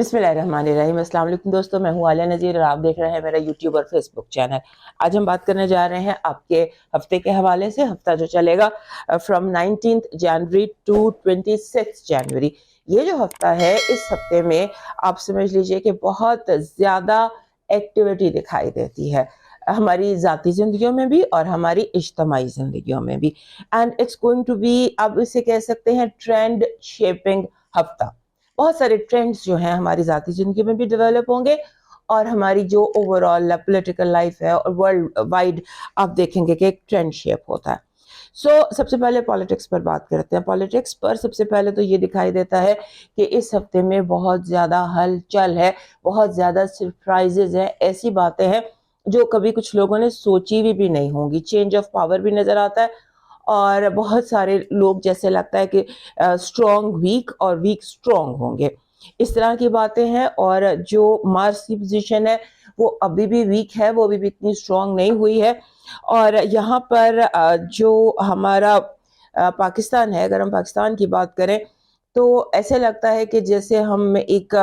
بسم اللہ الرحمن الرحیم۔ السلام علیکم دوستوں، میں ہوں عالیہ نذیر اور آپ دیکھ رہے ہیں میرا یوٹیوب اور فیس بک چینل۔ آج ہم بات کرنے جا رہے ہیں آپ کے ہفتے کے حوالے سے، ہفتہ جو چلے گا فرام 19 جنوری ٹو 26 جنوری۔ یہ جو ہفتہ ہے، اس ہفتے میں آپ سمجھ لیجئے کہ بہت زیادہ ایکٹیویٹی دکھائی دیتی ہے ہماری ذاتی زندگیوں میں بھی اور ہماری اجتماعی زندگیوں میں بھی، and it's going to be, آپ اسے کہہ سکتے ہیں ٹرینڈ شیپنگ ہفتہ۔ بہت سارے ٹرینڈز جو ہیں ہماری ذاتی زندگی میں بھی ڈیولپ ہوں گے، اور ہماری جو اوور آل پولیٹیکل لائف ہے اور ورلڈ وائڈ آپ دیکھیں گے کہ ایک ٹرینڈ شیپ ہوتا ہے۔ سب سے پہلے پالیٹکس پر بات کرتے ہیں۔ پالیٹکس پر سب سے پہلے تو یہ دکھائی دیتا ہے کہ اس ہفتے میں بہت زیادہ ہلچل ہے، بہت زیادہ سرپرائزز ہیں، ایسی باتیں ہیں جو کبھی کچھ لوگوں نے سوچی بھی نہیں ہوں گی۔ چینج آف پاور بھی نظر آتا ہے، اور بہت سارے لوگ جیسے لگتا ہے کہ اسٹرانگ ویک اور ویک اسٹرانگ ہوں گے، اس طرح کی باتیں ہیں۔ اور جو مارس کی پوزیشن ہے وہ ابھی بھی ویک ہے، وہ ابھی بھی اتنی اسٹرانگ نہیں ہوئی ہے۔ اور یہاں پر جو ہمارا پاکستان ہے، اگر ہم پاکستان کی بات کریں تو ایسے لگتا ہے کہ جیسے ہم ایک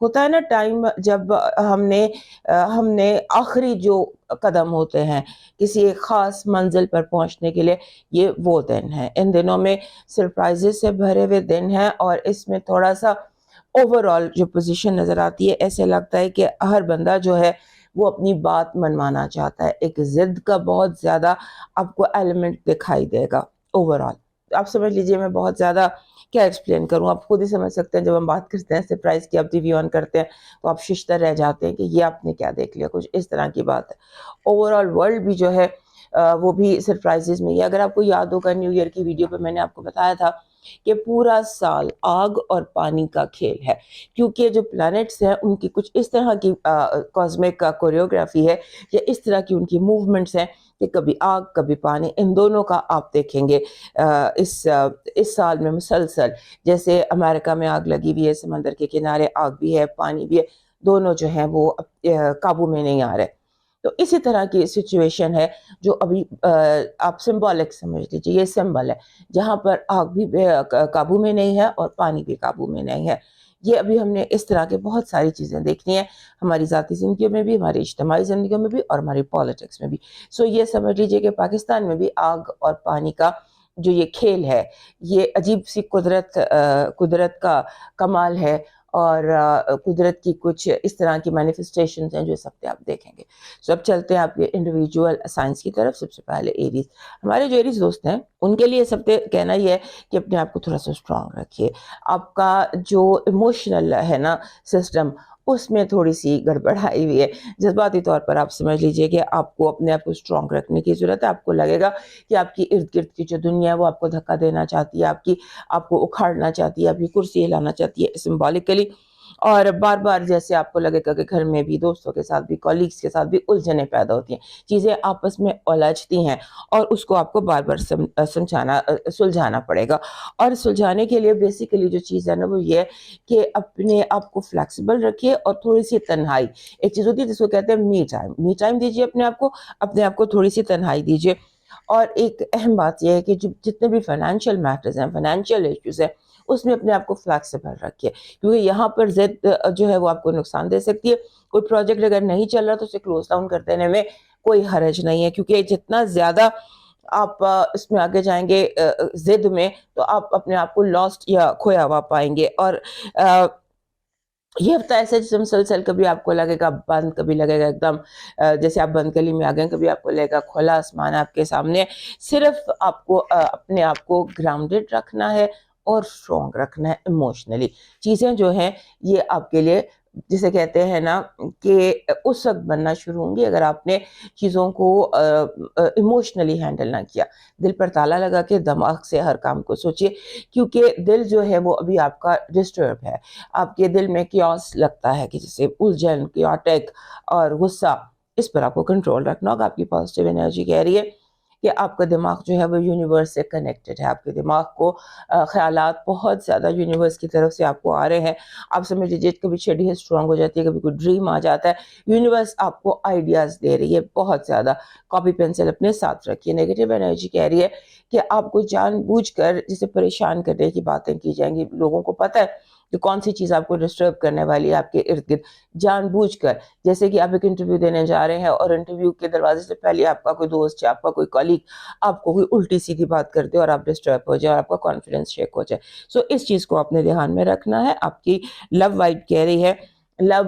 ہوتا ہے نا ٹائم، جب ہم نے آخری جو قدم ہوتے ہیں کسی ایک خاص منزل پر پہنچنے کے لیے، یہ وہ دن ہے۔ ان دنوں میں سرپرائزز سے بھرے ہوئے دن ہیں، اور اس میں تھوڑا سا اوور آل جو پوزیشن نظر آتی ہے، ایسے لگتا ہے کہ ہر بندہ جو ہے وہ اپنی بات منوانا چاہتا ہے۔ ایک ضد کا بہت زیادہ آپ کو ایلیمنٹ دکھائی دے گا اوور آل۔ آپ سمجھ لیجئے، میں بہت زیادہ کیا ایکسپلین کروں، آپ خود ہی سمجھ سکتے ہیں۔ جب ہم بات کرتے ہیں سرپرائز کی، آپ ٹی وی آن کرتے ہیں تو آپ ششتر رہ جاتے ہیں کہ یہ آپ نے کیا دیکھ لیا، کچھ اس طرح کی بات ہے۔ اوور آل ورلڈ بھی جو ہے وہ بھی سرپرائزز میں ہی ہے۔ اگر آپ کو یاد ہوگا، نیو ایئر کی ویڈیو پہ میں نے آپ کو بتایا تھا کہ پورا سال آگ اور پانی کا کھیل ہے، کیونکہ جو پلانٹس ہیں ان کی کچھ اس طرح کی کاسمک کوریوگرافی ہے، یا اس طرح کی ان کی موومنٹس ہیں کہ کبھی آگ کبھی پانی، ان دونوں کا آپ دیکھیں گے اس سال میں مسلسل۔ جیسے امریکہ میں آگ لگی ہوئی ہے، سمندر کے کنارے آگ بھی ہے، پانی بھی ہے، دونوں جو ہیں وہ قابو میں نہیں آ رہے۔ تو اسی طرح کی سچویشن ہے جو ابھی آپ سمبولک سمجھ لیجیے، یہ سمبل ہے جہاں پر آگ بھی قابو میں نہیں ہے اور پانی بھی قابو میں نہیں ہے۔ یہ ابھی ہم نے اس طرح کے بہت ساری چیزیں دیکھنی ہیں ہماری ذاتی زندگیوں میں بھی، ہماری اجتماعی زندگیوں میں بھی، اور ہماری پالیٹکس میں بھی۔ یہ سمجھ لیجیے کہ پاکستان میں بھی آگ اور پانی کا جو یہ کھیل ہے، یہ عجیب سی قدرت کا کمال ہے، اور قدرت کی کچھ اس طرح کی مینیفسٹیشنز ہیں جو اس ہفتے آپ دیکھیں گے۔ اب چلتے ہیں آپ کے انڈیویجول سائنس کی طرف۔ سب سے پہلے ایریز، ہمارے جو ایریز دوست ہیں ان کے لیے اس ہفتے کہنا یہ ہے کہ اپنے آپ کو تھوڑا سا اسٹرانگ رکھیے۔ آپ کا جو ایموشنل ہے نا سسٹم، اس میں تھوڑی سی گڑبڑائی ہوئی ہے۔ جذباتی طور پر آپ سمجھ لیجئے کہ آپ کو اپنے آپ کو اسٹرانگ رکھنے کی ضرورت ہے۔ آپ کو لگے گا کہ آپ کی ارد گرد کی جو دنیا ہے وہ آپ کو دھکا دینا چاہتی ہے، آپ کو اکھاڑنا چاہتی ہے، آپ کی کرسی ہلانا چاہتی ہے سمبولکلی، اور بار بار جیسے آپ کو لگے گا کہ گھر میں بھی، دوستوں کے ساتھ بھی، کولیگز کے ساتھ بھی الجھنیں پیدا ہوتی ہیں، چیزیں آپس میں الجھتی ہیں، اور اس کو آپ کو بار بار سلجھانا پڑے گا۔ اور سلجھانے کے لیے بیسیکلی جو چیز ہے نا وہ یہ ہے کہ اپنے آپ کو فلیکسیبل رکھیے، اور تھوڑی سی تنہائی، ایک چیز ہوتی ہے جس کو کہتے ہیں می ٹائم دیجیے اپنے آپ کو تھوڑی سی تنہائی دیجیے۔ اور ایک اہم بات یہ ہے کہ جتنے بھی فائنینشیل میٹرز ہیں، فائنینشیل ایشوز ہیں، اس میں اپنے آپ کو فلیکسیبل رکھیے، کیونکہ یہاں پر ضد جو ہے وہ آپ کو نقصان دے سکتی ہے۔ کوئی پروجیکٹ اگر نہیں چل رہا تو اسے کلوز ڈاؤن کر دینے میں کوئی حرج نہیں ہے، کیونکہ جتنا زیادہ آپ اس میں آگے جائیں گے ضد میں، تو آپ اپنے آپ کو لاسٹ یا کھویا ہوا پائیں گے۔ اور یہ ہفتہ ایسے جیسے مسلسل، کبھی آپ کو لگے گا بند، کبھی لگے گا ایک دم جیسے آپ بند گلی میں آ گئے، کبھی آپ کو لگے گا کھلا آسمان آپ کے سامنے۔ صرف آپ کو اپنے آپ کو گراؤنڈڈ رکھنا ہے اور اسٹرانگ رکھنا ہے ایموشنلی۔ چیزیں جو ہیں یہ آپ کے لیے جسے کہتے ہیں نا کہ اس وقت بننا شروع ہوں گی اگر آپ نے چیزوں کو ایموشنلی ہینڈل نہ کیا۔ دل پر تالا لگا کے دماغ سے ہر کام کو سوچیے، کیونکہ دل جو ہے وہ ابھی آپ کا ڈسٹرب ہے۔ آپ کے دل میں کیوس لگتا ہے کہ جسے الجھن، کیوٹک اور غصہ، اس پر آپ کو کنٹرول رکھنا ہوگا۔ آپ کی پازیٹیو انرجی کہہ رہی ہے کہ آپ کا دماغ جو ہے وہ یونیورس سے کنیکٹڈ ہے۔ آپ کے دماغ کو خیالات بہت زیادہ یونیورس کی طرف سے آپ کو آ رہے ہیں۔ آپ سمجھ لیجیے کبھی شیڈی اسٹرانگ ہو جاتی ہے، کبھی کوئی ڈریم آ جاتا ہے، یونیورس آپ کو آئیڈیاز دے رہی ہے بہت زیادہ۔ کاپی پینسل اپنے ساتھ رکھیے۔ نیگیٹو انرجی کہہ رہی ہے کہ آپ کو جان بوجھ کر جسے پریشان کرنے کی باتیں کی جائیں گی۔ لوگوں کو پتہ ہے کہ کون سی چیز آپ کو ڈسٹرب کرنے والی ہے آپ کے ارد گرد جان بوجھ کر. جیسے کہ آپ ایک انٹرویو دینے جا رہے ہیں اور انٹرویو کے دروازے سے پہلے آپ کا کوئی دوست یا آپ کا کوئی کلیگ آپ کو کوئی الٹی سیدھی بات کر دے اور آپ ڈسٹرب ہو جائے اور آپ کا کانفیڈنس شیک ہو جائے. سو اس چیز کو اپنے دھیان میں رکھنا ہے. آپ کی لو وائب کہہ رہی ہے لو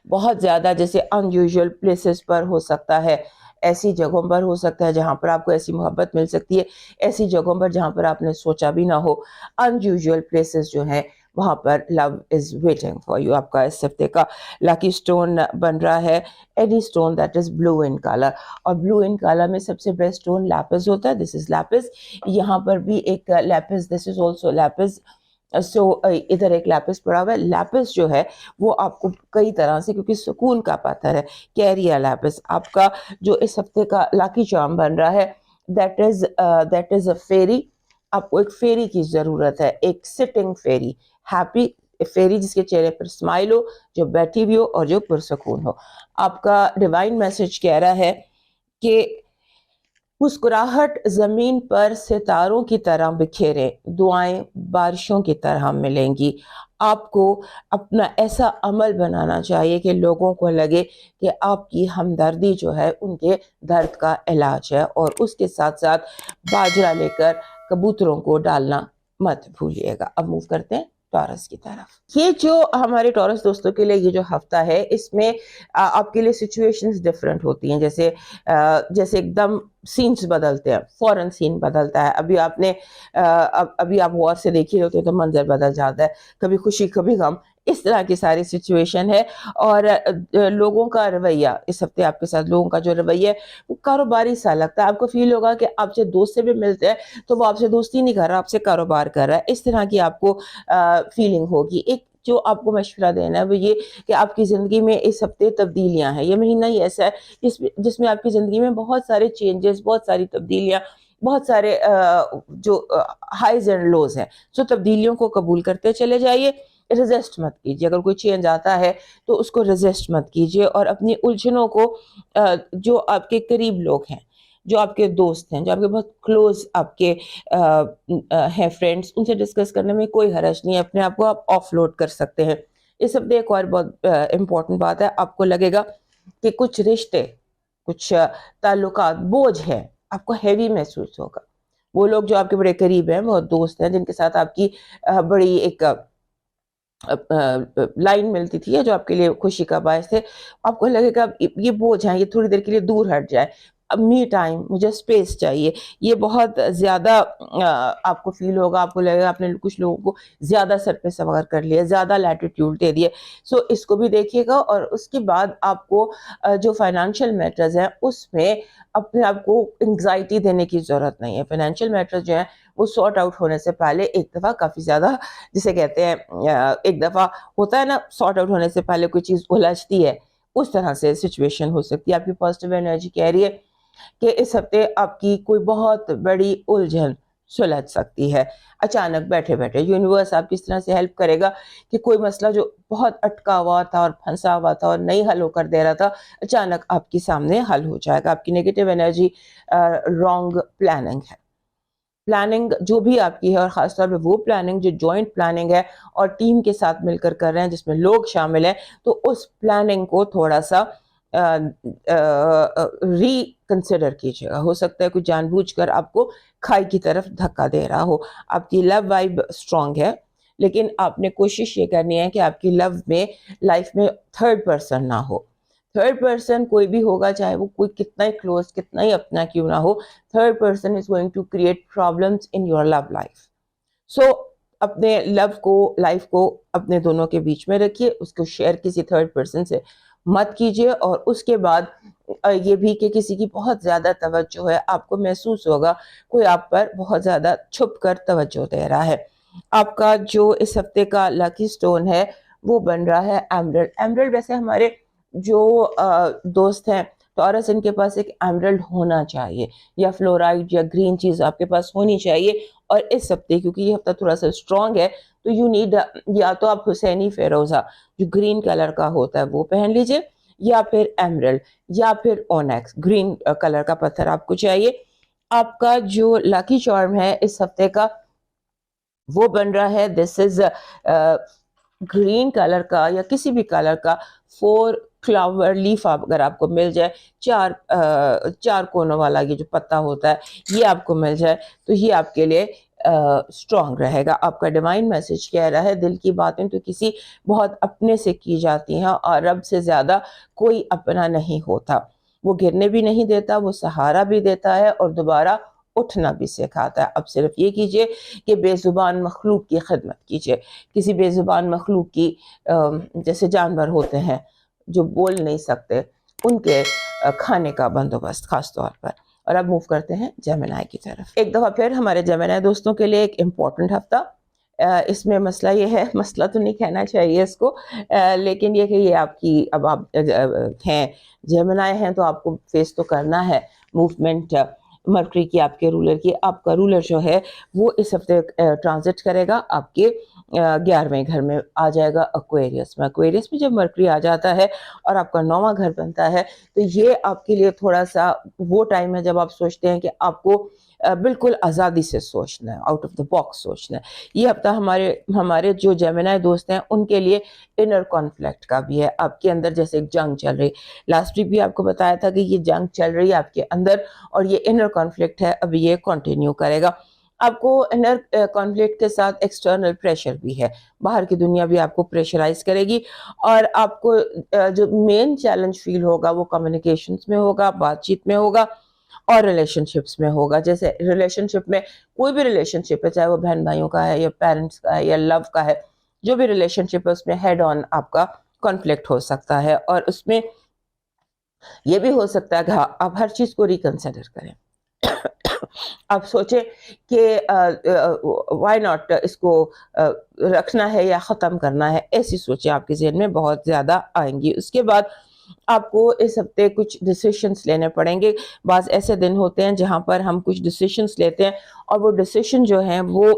بہت زیادہ جیسے ان یوزول پلیسز پر ہو سکتا ہے, ایسی جگہوں پر ہو سکتا ہے جہاں پر آپ کو ایسی محبت مل سکتی ہے, ایسی جگہوں پر جہاں پر آپ نے سوچا بھی نہ ہو. ان یوزول پلیسز جو ہیں وہاں پر لو از ویٹنگ فار یو. آپ کا اس ہفتے کا لکی اسٹون بن رہا ہے any stone that is blue in colour, اور بلو ان کلر میں سب سے بیسٹ اسٹون لیپس ہوتا ہے. This is lapis. یہاں پر بھی ایک lapis, this is also lapis. So ادھر ایک لیپس پڑا ہوا ہے. لیپس جو ہے وہ آپ کو کئی طرح سے, کیونکہ سکون کا پتھر ہے, کیریا لیپس. آپ کا جو اس ہفتے کا لاکی چارم بن رہا ہے دیٹ از اے فیری. آپ کو ایک فیری کی ضرورت ہے, ایک سٹنگ فیری, ہیپی فیری جس کے چہرے پر اسمائل ہو, جو بیٹھی ہوئی ہو اور جو پرسکون ہو. آپ کا ڈیوائن میسج کہہ رہا ہے کہ مسکراہٹ زمین پر ستاروں کی طرح بکھیرے, دعائیں بارشوں کی طرح ملیں گی. آپ کو اپنا ایسا عمل بنانا چاہیے کہ لوگوں کو لگے کہ آپ کی ہمدردی جو ہے ان کے درد کا علاج ہے, اور اس کے ساتھ ساتھ باجرہ لے کر کبوتروں کو ڈالنا مت بھولیے گا. اب موو کرتے ہیں ٹورس کی طرف. یہ جو ہمارے ٹورس دوستوں کے لیے یہ جو ہفتہ ہے اس میں آپ کے لیے سچویشنز ڈفرینٹ ہوتی ہیں. جیسے ایک دم سینس بدلتے ہیں, فوراً سین بدلتا ہے. ابھی آپ غور سے دیکھ ہی ہوتے ہیں تو منظر بدل جاتا ہے, کبھی خوشی کبھی غم, اس طرح کی ساری سچویشن ہے. اور لوگوں کا رویہ اس ہفتے آپ کے ساتھ لوگوں کا جو رویہ ہے وہ کاروباری سا لگتا ہے. آپ کو فیل ہوگا کہ آپ سے دوست سے بھی ملتے ہیں تو وہ آپ سے دوستی نہیں کر رہا, آپ سے کاروبار کر رہا ہے. اس طرح کی آپ کو فیلنگ ہوگی. ایک جو آپ کو مشورہ دینا ہے وہ یہ کہ آپ کی زندگی میں اس ہفتے تبدیلیاں ہیں. یہ مہینہ ہی ایسا ہے جس میں آپ کی زندگی میں بہت سارے چینجز, بہت ساری تبدیلیاں, بہت سارے جو ہائیز اینڈ لوز ہیں. سو تبدیلیوں کو قبول کرتے چلے جائیے, ریزسٹ مت کیجیے. اگر کوئی چینج آتا ہے تو اس کو ریزسٹ مت کیجیے, اور اپنی الجھنوں کو جو آپ کے قریب لوگ ہیں, جو آپ کے دوست ہیں, جو آپ کے بہت کلوز آپ کے ہیں فرینڈس, ان سے ڈسکس کرنے میں کوئی حرج نہیں ہے. اپنے آپ کو آپ آف لوڈ کر سکتے ہیں. اس ہفتے ایک اور بہت امپورٹنٹ بات ہے, آپ کو لگے گا کہ کچھ رشتے, کچھ تعلقات بوجھ ہے, آپ کو ہیوی محسوس ہوگا. وہ لوگ جو آپ کے بڑے قریب ہیں, وہ دوست ہیں جن کے ساتھ آپ کی بڑی ایک لائن ملتی تھی, جو آپ کے لیے خوشی کا باعث تھے, آپ کو لگے گا یہ بوجھ ہے, یہ تھوڑی دیر کے لیے دور ہٹ جائے. اب می ٹائم, مجھے اسپیس چاہیے. یہ بہت زیادہ آپ کو فیل ہوگا, آپ کو لگے گا آپ نے کچھ لوگوں کو زیادہ سر پہ سوار کر لیا, زیادہ لیٹیٹیوڈ دے دیے. سو اس کو بھی دیکھیے گا. اور اس کے بعد آپ کو جو فائنینشیل میٹرز ہیں اس میں اپنے آپ کو انگزائٹی دینے کی ضرورت نہیں ہے. فائنینشیل میٹرز جو ہیں وہ سارٹ آؤٹ ہونے سے پہلے ایک دفعہ کافی زیادہ, جسے کہتے ہیں ایک دفعہ ہوتا ہے نا, سارٹ آؤٹ ہونے سے پہلے کوئی چیز الجھتی ہے, اس طرح سے سچویشن ہو سکتی ہے. آپ کی پازیٹیو انرجی کہہ رہی ہے کہ اس ہفتے آپ کی کوئی بہت بڑی الجھن سلجھ سکتی ہے. اچانک بیٹھے بیٹھے یونیورس آپ کی اس طرح سے ہیلپ کرے گا کہ کوئی مسئلہ جو بہت اٹکا ہوا تھا اور پھنسا ہوا تھا اور نہیں حل ہو کر دے رہا تھا, اچانک آپ کے سامنے حل ہو جائے گا. آپ کی نیگیٹو انرجی رانگ پلاننگ ہے. پلاننگ جو بھی آپ کی ہے, اور خاص طور پہ وہ پلاننگ جو جوائنٹ پلاننگ ہے اور ٹیم کے ساتھ مل کر رہے ہیں جس میں لوگ شامل ہیں, تو اس پلاننگ کو تھوڑا سا ری کنسیڈر کیجیے گا. ہو سکتا ہے کوئی جان بوجھ کر آپ کو کھائی کی طرف دھکا دے رہا ہو. آپ کی لو وائب اسٹرانگ ہے, لیکن آپ نے کوشش یہ کرنی ہے کہ آپ کی لو میں لائف میں تھرڈ پرسن نہ ہو. تھرڈ پرسن کوئی بھی ہوگا, چاہے وہ کوئی کتنا ہی کلوز, کتنا ہی اپنا کیوں نہ ہو, third person is going to create problems in your love life. So اپنے لو کو, لائف کو اپنے دونوں کے بیچ میں رکھیے, اس کو شیئر کسی تھرڈ پرسن سے مت کیجیے. اور اس کے بعد یہ بھی کہ کسی کی بہت زیادہ توجہ ہے, آپ کو محسوس ہوگا کوئی آپ پر بہت زیادہ چھپ کر توجہ دے رہا ہے. آپ کا جو اس ہفتے کا لکی سٹون ہے وہ بن رہا ہے ایمرلڈ. ایمرلڈ ویسے ہمارے جو دوست ہیں ٹورس, ان کے پاس ایک ایمرلڈ ہونا چاہیے, یا فلورائڈ یا گرین چیز آپ کے پاس ہونی چاہیے. اور اس ہفتے کیونکہ یہ ہفتہ تھوڑا سا اسٹرانگ ہے, تو یو نیڈ, یا تو آپ حسینی فیروزہ جو گرین کلر کا ہوتا ہے وہ پہن لیجئے, یا پھر ایمرلڈ, یا پھر اونیکس گرین کلر کا پتھر آپ کو چاہیے. آپ کا جو لکی چارم ہے اس ہفتے کا وہ بن رہا ہے. دس از گرین کلر کا یا کسی بھی کلر کا 4 فلاور لیف اگر آپ کو مل جائے, چار کونوں والا یہ جو پتا ہوتا ہے یہ آپ کو مل جائے تو یہ آپ کے لیے اسٹرانگ رہے گا. آپ کا ڈیوائن میسج کہہ رہا ہے دل کی باتیں تو کسی بہت اپنے سے کی جاتی ہیں اور رب سے زیادہ کوئی اپنا نہیں ہوتا. وہ گرنے بھی نہیں دیتا, وہ سہارا بھی دیتا ہے اور دوبارہ اٹھنا بھی سکھاتا ہے. اب صرف یہ کیجئے کہ بے زبان مخلوق کی خدمت کیجئے. کسی بے زبان مخلوق کی جیسے جانور ہوتے ہیں جو بول نہیں سکتے, ان کے کھانے کا بندوبست خاص طور پر. اور اب موو کرتے ہیں جیمنائی کی طرف. ایک دفعہ پھر ہمارے جیمنائی دوستوں کے لیے ایک امپورٹنٹ ہفتہ. اس میں مسئلہ یہ ہے, مسئلہ تو نہیں کہنا چاہیے اس کو, لیکن یہ کہ یہ آپ کی, اب آپ ہیں جیمنائی ہیں تو آپ کو فیس تو کرنا ہے موومنٹ مرکری کی, آپ کے رولر کی. آپ کا رولر جو ہے وہ اس ہفتے ٹرانزٹ کرے گا آپ کے 11ویں گھر میں, آ جائے گا ایکویریس میں. ایکویریس میں جب مرکری آ جاتا ہے اور آپ کا 9واں گھر بنتا ہے تو یہ آپ کے لیے تھوڑا سا وہ ٹائم ہے جب آپ سوچتے ہیں کہ آپ کو بالکل آزادی سے سوچنا ہے, آؤٹ آف دا باکس سوچنا ہے. یہ ہفتہ ہمارے جو جیمنائی دوست ہیں ان کے لیے انر کانفلکٹ کا بھی ہے. آپ کے اندر جیسے ایک جنگ چل رہی, لاسٹ ویک بھی آپ کو بتایا تھا کہ یہ جنگ چل رہی ہے آپ کے اندر اور یہ انر کانفلکٹ ہے, اب یہ کنٹینیو کرے گا. آپ کو انر کانفلکٹ کے ساتھ ایکسٹرنل پریشر بھی ہے, باہر کی دنیا بھی آپ کو پریشرائز کرے گی اور آپ کو جو مین چیلنج فیل ہوگا وہ کمیونیکیشنز میں ہوگا, بات چیت میں ہوگا اور ریلیشن شپس میں ہوگا. جیسے ریلیشن شپ میں کوئی بھی ریلیشن شپ ہے, چاہے وہ بہن بھائیوں کا ہے یا پیرنٹس کا ہے یا لو کا ہے, جو بھی ریلیشن شپ ہے اس میں ہیڈ آن آپ کا کانفلکٹ ہو سکتا ہے. اور اس میں یہ بھی ہو سکتا ہے کہ آپ ہر چیز کو ریکنسیڈر کریں. آپ سوچیں کہ وائی ناٹ اس کو رکھنا ہے یا ختم کرنا ہے, ایسی سوچیں آپ کے ذہن میں بہت زیادہ آئیں گی. اس کے بعد آپ کو اس ہفتے کچھ ڈیسیشنز لینے پڑیں گے. بعض ایسے دن ہوتے ہیں جہاں پر ہم کچھ ڈیسیشنز لیتے ہیں اور وہ ڈیسیشن جو ہیں وہ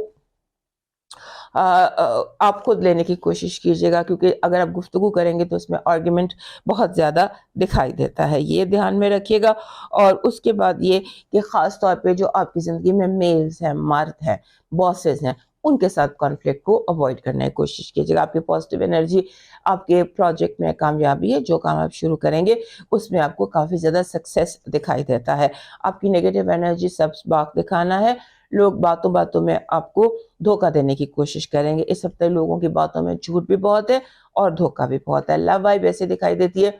آپ خود لینے کی کوشش کیجیے گا, کیونکہ اگر آپ گفتگو کریں گے تو اس میں آرگیومنٹ بہت زیادہ دکھائی دیتا ہے, یہ دھیان میں رکھیے گا. اور اس کے بعد یہ کہ خاص طور پہ جو آپ کی زندگی میں میلز ہیں, مرد ہیں, باسز ہیں, ان کے ساتھ کانفلکٹ کو اوائڈ کرنے کی کوشش کیجیے گا. آپ کی پازیٹیو انرجی آپ کے پروجیکٹ میں کامیابی ہے, جو کام آپ شروع کریں گے اس میں آپ کو کافی زیادہ سکسیس دکھائی دیتا ہے. آپ کی نیگیٹو انرجی سب باغ دکھانا ہے. لوگ باتوں باتوں میں آپ کو دھوکہ دینے کی کوشش کریں گے. اس ہفتے لوگوں کی باتوں میں جھوٹ بھی بہت ہے اور دھوکہ بھی بہت ہے. لو وائب ایسے دکھائی دیتی ہے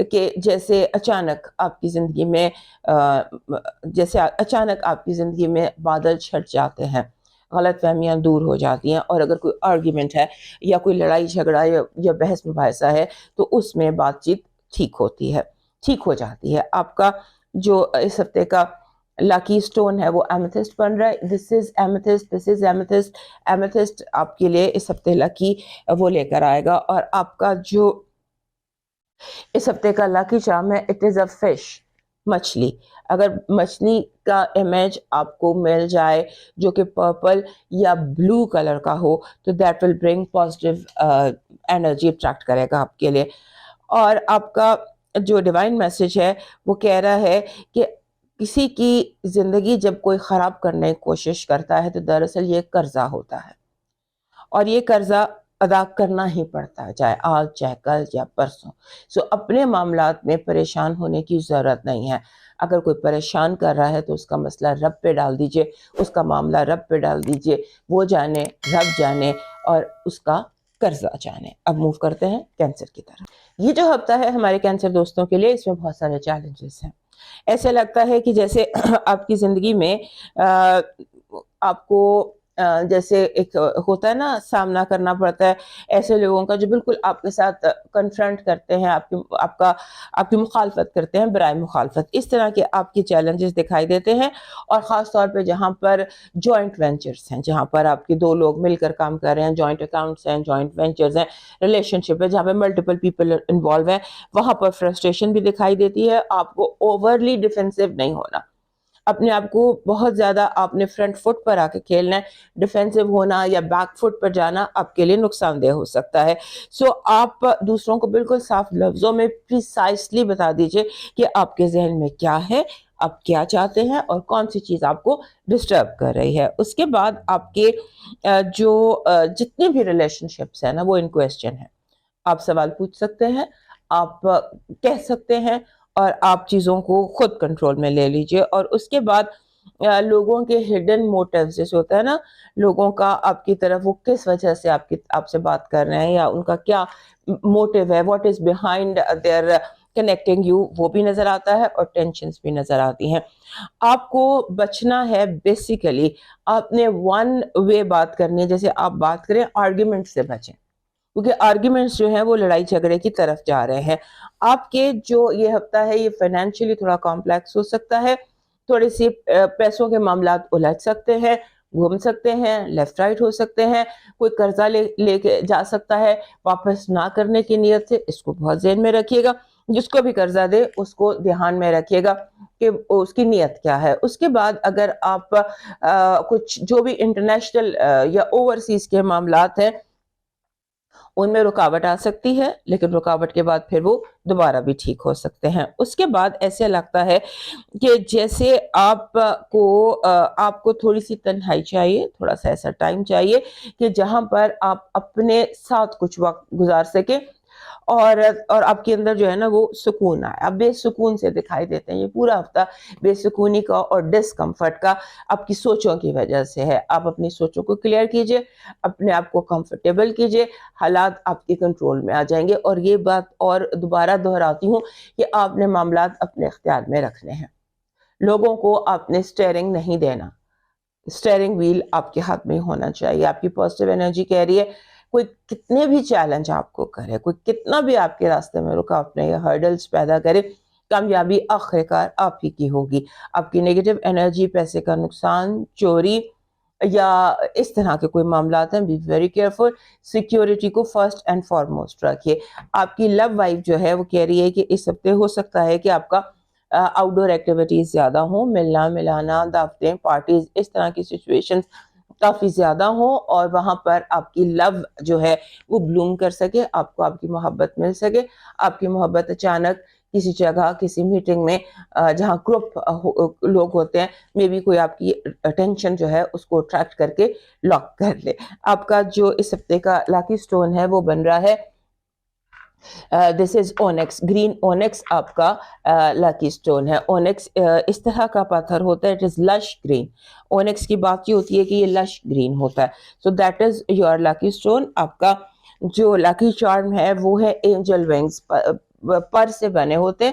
کہ جیسے اچانک آپ کی زندگی میں بادل چھٹ جاتے ہیں, غلط فہمیاں دور ہو جاتی ہیں, اور اگر کوئی آرگیومنٹ ہے یا کوئی لڑائی جھگڑا یا بحث مباحثہ ہے تو اس میں بات چیت ٹھیک ہو جاتی ہے. آپ کا جو اس ہفتے کا لاکی سٹون ہے وہ ایمیتھسٹ بن رہا ہے. دس از ایمیتھسٹ. ایمیتھسٹ آپ کے لیے اس ہفتے لاکی وہ لے کر آئے گا. اور آپ کا جو اس ہفتے کا لاکی چارم ہے اٹ از اے فش, مچھلی. اگر مچھلی کا امیج آپ کو مل جائے جو کہ پرپل یا بلو کلر کا ہو تو that will bring positive energy attract کرے گا آپ کے لیے. اور آپ کا جو ڈیوائن میسج ہے وہ کہہ رہا ہے کہ کسی کی زندگی جب کوئی خراب کرنے کی کوشش کرتا ہے تو دراصل یہ قرضہ ہوتا ہے, اور یہ قرضہ ادا کرنا ہی پڑتا ہے, چاہے آج چاہے کل یا پرسوں. سو اپنے معاملات میں پریشان ہونے کی ضرورت نہیں ہے. اگر کوئی پریشان کر رہا ہے تو اس کا مسئلہ رب پہ ڈال دیجئے, اس کا معاملہ رب پہ ڈال دیجئے, وہ جانے, رب جانے اور اس کا قرضہ جانے. اب موو کرتے ہیں کینسر کی طرف. یہ جو ہفتہ ہے ہمارے کینسر دوستوں کے لیے, اس میں بہت سارے چیلنجز ہیں. ایسے لگتا ہے کہ جیسے آپ کی زندگی میں آپ کو جیسے ایک ہوتا ہے نا سامنا کرنا پڑتا ہے ایسے لوگوں کا جو بالکل آپ کے ساتھ کنفرنٹ کرتے ہیں, آپ کی مخالفت کرتے ہیں, برائے مخالفت. اس طرح کے آپ کی چیلنجز دکھائی دیتے ہیں. اور خاص طور پہ جہاں پر جوائنٹ وینچرز ہیں, جہاں پر آپ کے 2 لوگ مل کر کام کر رہے ہیں, جوائنٹ اکاؤنٹس ہیں, جوائنٹ وینچرز ہیں, ریلیشن شپ ہے جہاں پہ ملٹیپل پیپل انوالو ہیں, وہاں پر فرسٹریشن بھی دکھائی دیتی ہے. آپ کو اوورلی ڈیفینسو نہیں ہونا, اپنے آپ کو بہت زیادہ آپ نے فرنٹ فٹ پر آ کے کھیلنا ہے. ڈیفینسو ہونا یا بیک فٹ پر جانا آپ کے لیے نقصان دہ ہو سکتا ہے. سو آپ دوسروں کو بالکل صاف لفظوں میں پریسائسلی بتا دیجئے کہ آپ کے ذہن میں کیا ہے, آپ کیا چاہتے ہیں اور کون سی چیز آپ کو ڈسٹرب کر رہی ہے. اس کے بعد آپ کے جو جتنے بھی ریلیشن شپس ہیں نا وہ ان کویسچن ہیں. آپ سوال پوچھ سکتے ہیں, آپ کہہ سکتے ہیں, اور آپ چیزوں کو خود کنٹرول میں لے لیجئے. اور اس کے بعد لوگوں کے ہڈن موٹیوز جیسے ہوتا ہے نا, لوگوں کا آپ کی طرف وہ کس وجہ سے آپ سے بات کر رہے ہیں, یا ان کا کیا موٹیو ہے, what is behind their connecting you, وہ بھی نظر آتا ہے, اور ٹینشنز بھی نظر آتی ہیں. آپ کو بچنا ہے بیسیکلی, آپ نے ون وے بات کرنی ہے. جیسے آپ بات کریں آرگیومنٹ سے بچیں, کیونکہ آرگیومنٹس جو ہیں وہ لڑائی جھگڑے کی طرف جا رہے ہیں. آپ کے جو یہ ہفتہ ہے یہ فائنینشلی تھوڑا کمپلیکس ہو سکتا ہے, تھوڑے سی پیسوں کے معاملات الجھ سکتے ہیں, گھوم سکتے ہیں, لیفٹ رائٹ ہو سکتے ہیں, کوئی قرضہ لے کے جا سکتا ہے واپس نہ کرنے کی نیت سے. اس کو بہت ذہن میں رکھیے گا. جس کو بھی قرضہ دے اس کو دھیان میں رکھیے گا کہ اس کی نیت کیا ہے. اس کے بعد اگر آپ کچھ جو بھی انٹرنیشنل یا اوورسیز کے معاملات ہیں ان میں رکاوٹ آ سکتی ہے, لیکن رکاوٹ کے بعد پھر وہ دوبارہ بھی ٹھیک ہو سکتے ہیں. اس کے بعد ایسے لگتا ہے کہ جیسے آپ کو تھوڑی سی تنہائی چاہیے, تھوڑا سا ایسا ٹائم چاہیے کہ جہاں پر آپ اپنے ساتھ کچھ وقت گزار سکیں, اور آپ کے اندر جو ہے نا وہ سکون آئے. آپ بے سکون سے دکھائی دیتے ہیں. یہ پورا ہفتہ بے سکونی کا اور ڈسکمفرٹ کا آپ کی سوچوں کی وجہ سے ہے. آپ اپنی سوچوں کو کلیئر کیجئے, اپنے آپ کو کمفرٹیبل کیجئے, حالات آپ کے کنٹرول میں آ جائیں گے. اور یہ بات اور دوبارہ دہراتی ہوں کہ آپ نے معاملات اپنے اختیار میں رکھنے ہیں. لوگوں کو آپ نے سٹیئرنگ نہیں دینا, سٹیئرنگ ویل آپ کے ہاتھ میں ہونا چاہیے. آپ کی پازیٹیو انرجی کہہ رہی ہے کوئی کتنے بھی چیلنج آپ کو کرے, کوئی کتنا بھی آپ کے راستے میں رکاوٹ یا ہرڈلز پیدا کرے, کامیابی آخرکار آپ ہی کی ہوگی. آپ کی نیگیٹو انرجی, پیسے کا نقصان, چوری یا اس طرح کے کوئی معاملات ہیں, بی ویری کیئرفل. سیکیورٹی کو فرسٹ اینڈ فارموسٹ رکھیے. آپ کی لو وائف جو ہے وہ کہہ رہی ہے کہ اس ہفتے ہو سکتا ہے کہ آپ کا آؤٹ ڈور ایکٹیویٹیز زیادہ ہوں, ملنا ملانا, دعوتیں, پارٹیز, اس طرح کی سچویشنز کافی زیادہ ہوں, اور وہاں پر آپ کی لو جو ہے وہ بلوم کر سکے, آپ کو آپ کی محبت مل سکے. آپ کی محبت اچانک کسی جگہ, کسی میٹنگ میں جہاں گروپ لوگ ہوتے ہیں, میں بھی کوئی آپ کی اٹینشن جو ہے اس کو اٹریکٹ کر کے لاک کر لے. آپ کا جو اس ہفتے کا لاکی سٹون ہے وہ بن رہا ہے دس از اونکس, گرین اونکس آپ کا لاکی سٹون ہے. اونکس اس طرح کا پتھر ہوتا ہے, اٹ از لش گرین. اونکس کی بات یہ ہوتی ہے کہ یہ لش گرین ہوتا ہے. So that is your lucky stone. آپ کا جو لاکی چارم ہے وہ ہے اینجل ونگز, پر سے بنے ہوتے,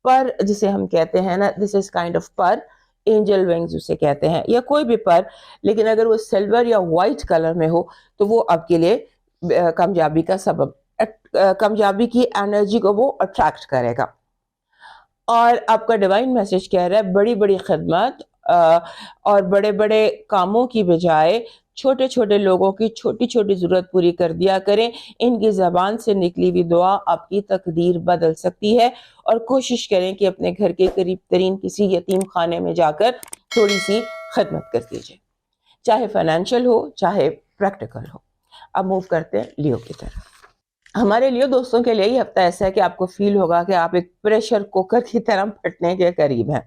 پر جسے ہم کہتے ہیں نا, this is kind of pure, angel wings اسے کہتے ہیں, یا کوئی بھی پر, لیکن اگر وہ سلور یا وائٹ کلر میں ہو تو وہ آپ کے لیے کامیابی کا سبب, کامیابی کی انرجی کو وہ اٹریکٹ کرے گا. اور آپ کا ڈیوائن میسج کہہ رہا ہے بڑی بڑی خدمت اور بڑے بڑے کاموں کی بجائے چھوٹے چھوٹے لوگوں کی چھوٹی چھوٹی ضرورت پوری کر دیا کریں. ان کی زبان سے نکلی ہوئی دعا آپ کی تقدیر بدل سکتی ہے. اور کوشش کریں کہ اپنے گھر کے قریب ترین کسی یتیم خانے میں جا کر تھوڑی سی خدمت کر دیجیے, چاہے فائنینشیل ہو چاہے پریکٹیکل ہو. اب موو کرتے ہیں لیو کی طرف. ہمارے لیے دوستوں کے لیے یہ ہفتہ ایسا ہے کہ آپ کو فیل ہوگا کہ آپ ایک پریشر کوکر کی طرح پھٹنے کے قریب ہیں,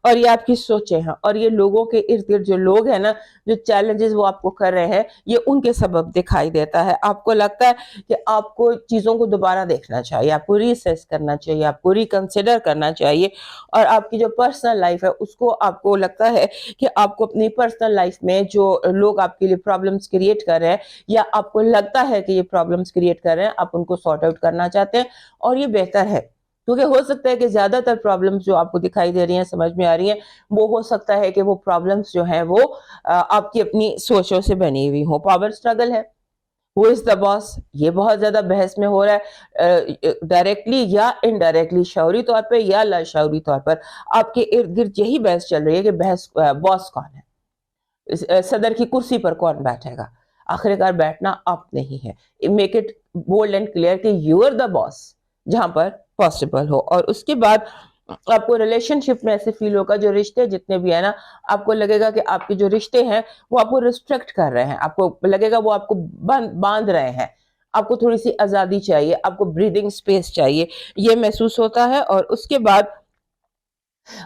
اور یہ آپ کی سوچیں ہیں, اور یہ لوگوں کے ارد گرد جو لوگ ہیں نا, جو چیلنجز وہ آپ کو کر رہے ہیں, یہ ان کے سبب دکھائی دیتا ہے. آپ کو لگتا ہے کہ آپ کو چیزوں کو دوبارہ دیکھنا چاہیے, آپ کو ریسیس کرنا چاہیے, آپ کو ریکنسیڈر کرنا چاہیے, اور آپ کی جو پرسنل لائف ہے اس کو آپ کو لگتا ہے کہ آپ کو اپنی پرسنل لائف میں جو لوگ آپ کے لیے پرابلمز کریٹ کر رہے ہیں, یا آپ کو لگتا ہے کہ یہ پرابلمز کریٹ کر رہے ہیں, آپ ان کو سارٹ آؤٹ کرنا چاہتے ہیں. اور یہ بہتر ہے, کیونکہ ہو سکتا ہے کہ زیادہ تر پرابلمز جو آپ کو دکھائی دے رہی ہیں, سمجھ میں آ رہی ہیں, وہ ہو سکتا ہے کہ وہ پرابلمز جو ہیں وہ آپ کی اپنی سوچوں سے بنی ہوئی ہوں. پاور سٹرگل ہے, ہو از دا باس, یہ بہت زیادہ بحث میں ہو رہا ہے, ڈائریکٹلی یا انڈائریکٹلی, شعوری طور پہ یا لاشعوری طور پر آپ کے ارد گرد یہی بحث چل رہی ہے کہ باس کون ہے, صدر کی کرسی پر کون بیٹھے گا. آخرکار بیٹھنا آپ نہیں ہے. Make it bold and clear کہ یو آر دا باس جہاں پر پاسبل ہو. اور اس کے بعد آپ کو ریلیشن شپ میں ایسے فیل ہوگا, جو رشتے جتنے بھی ہیں نا, آپ کو لگے گا کہ آپ کے جو رشتے ہیں وہ آپ کو ریسٹرکٹ کر رہے ہیں, آپ کو لگے گا وہ آپ کو باندھ رہے ہیں. آپ کو تھوڑی سی آزادی چاہیے, آپ کو بریدنگ سپیس چاہیے, یہ محسوس ہوتا ہے. اور اس کے بعد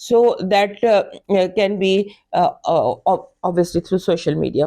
so that can be obviously through social media।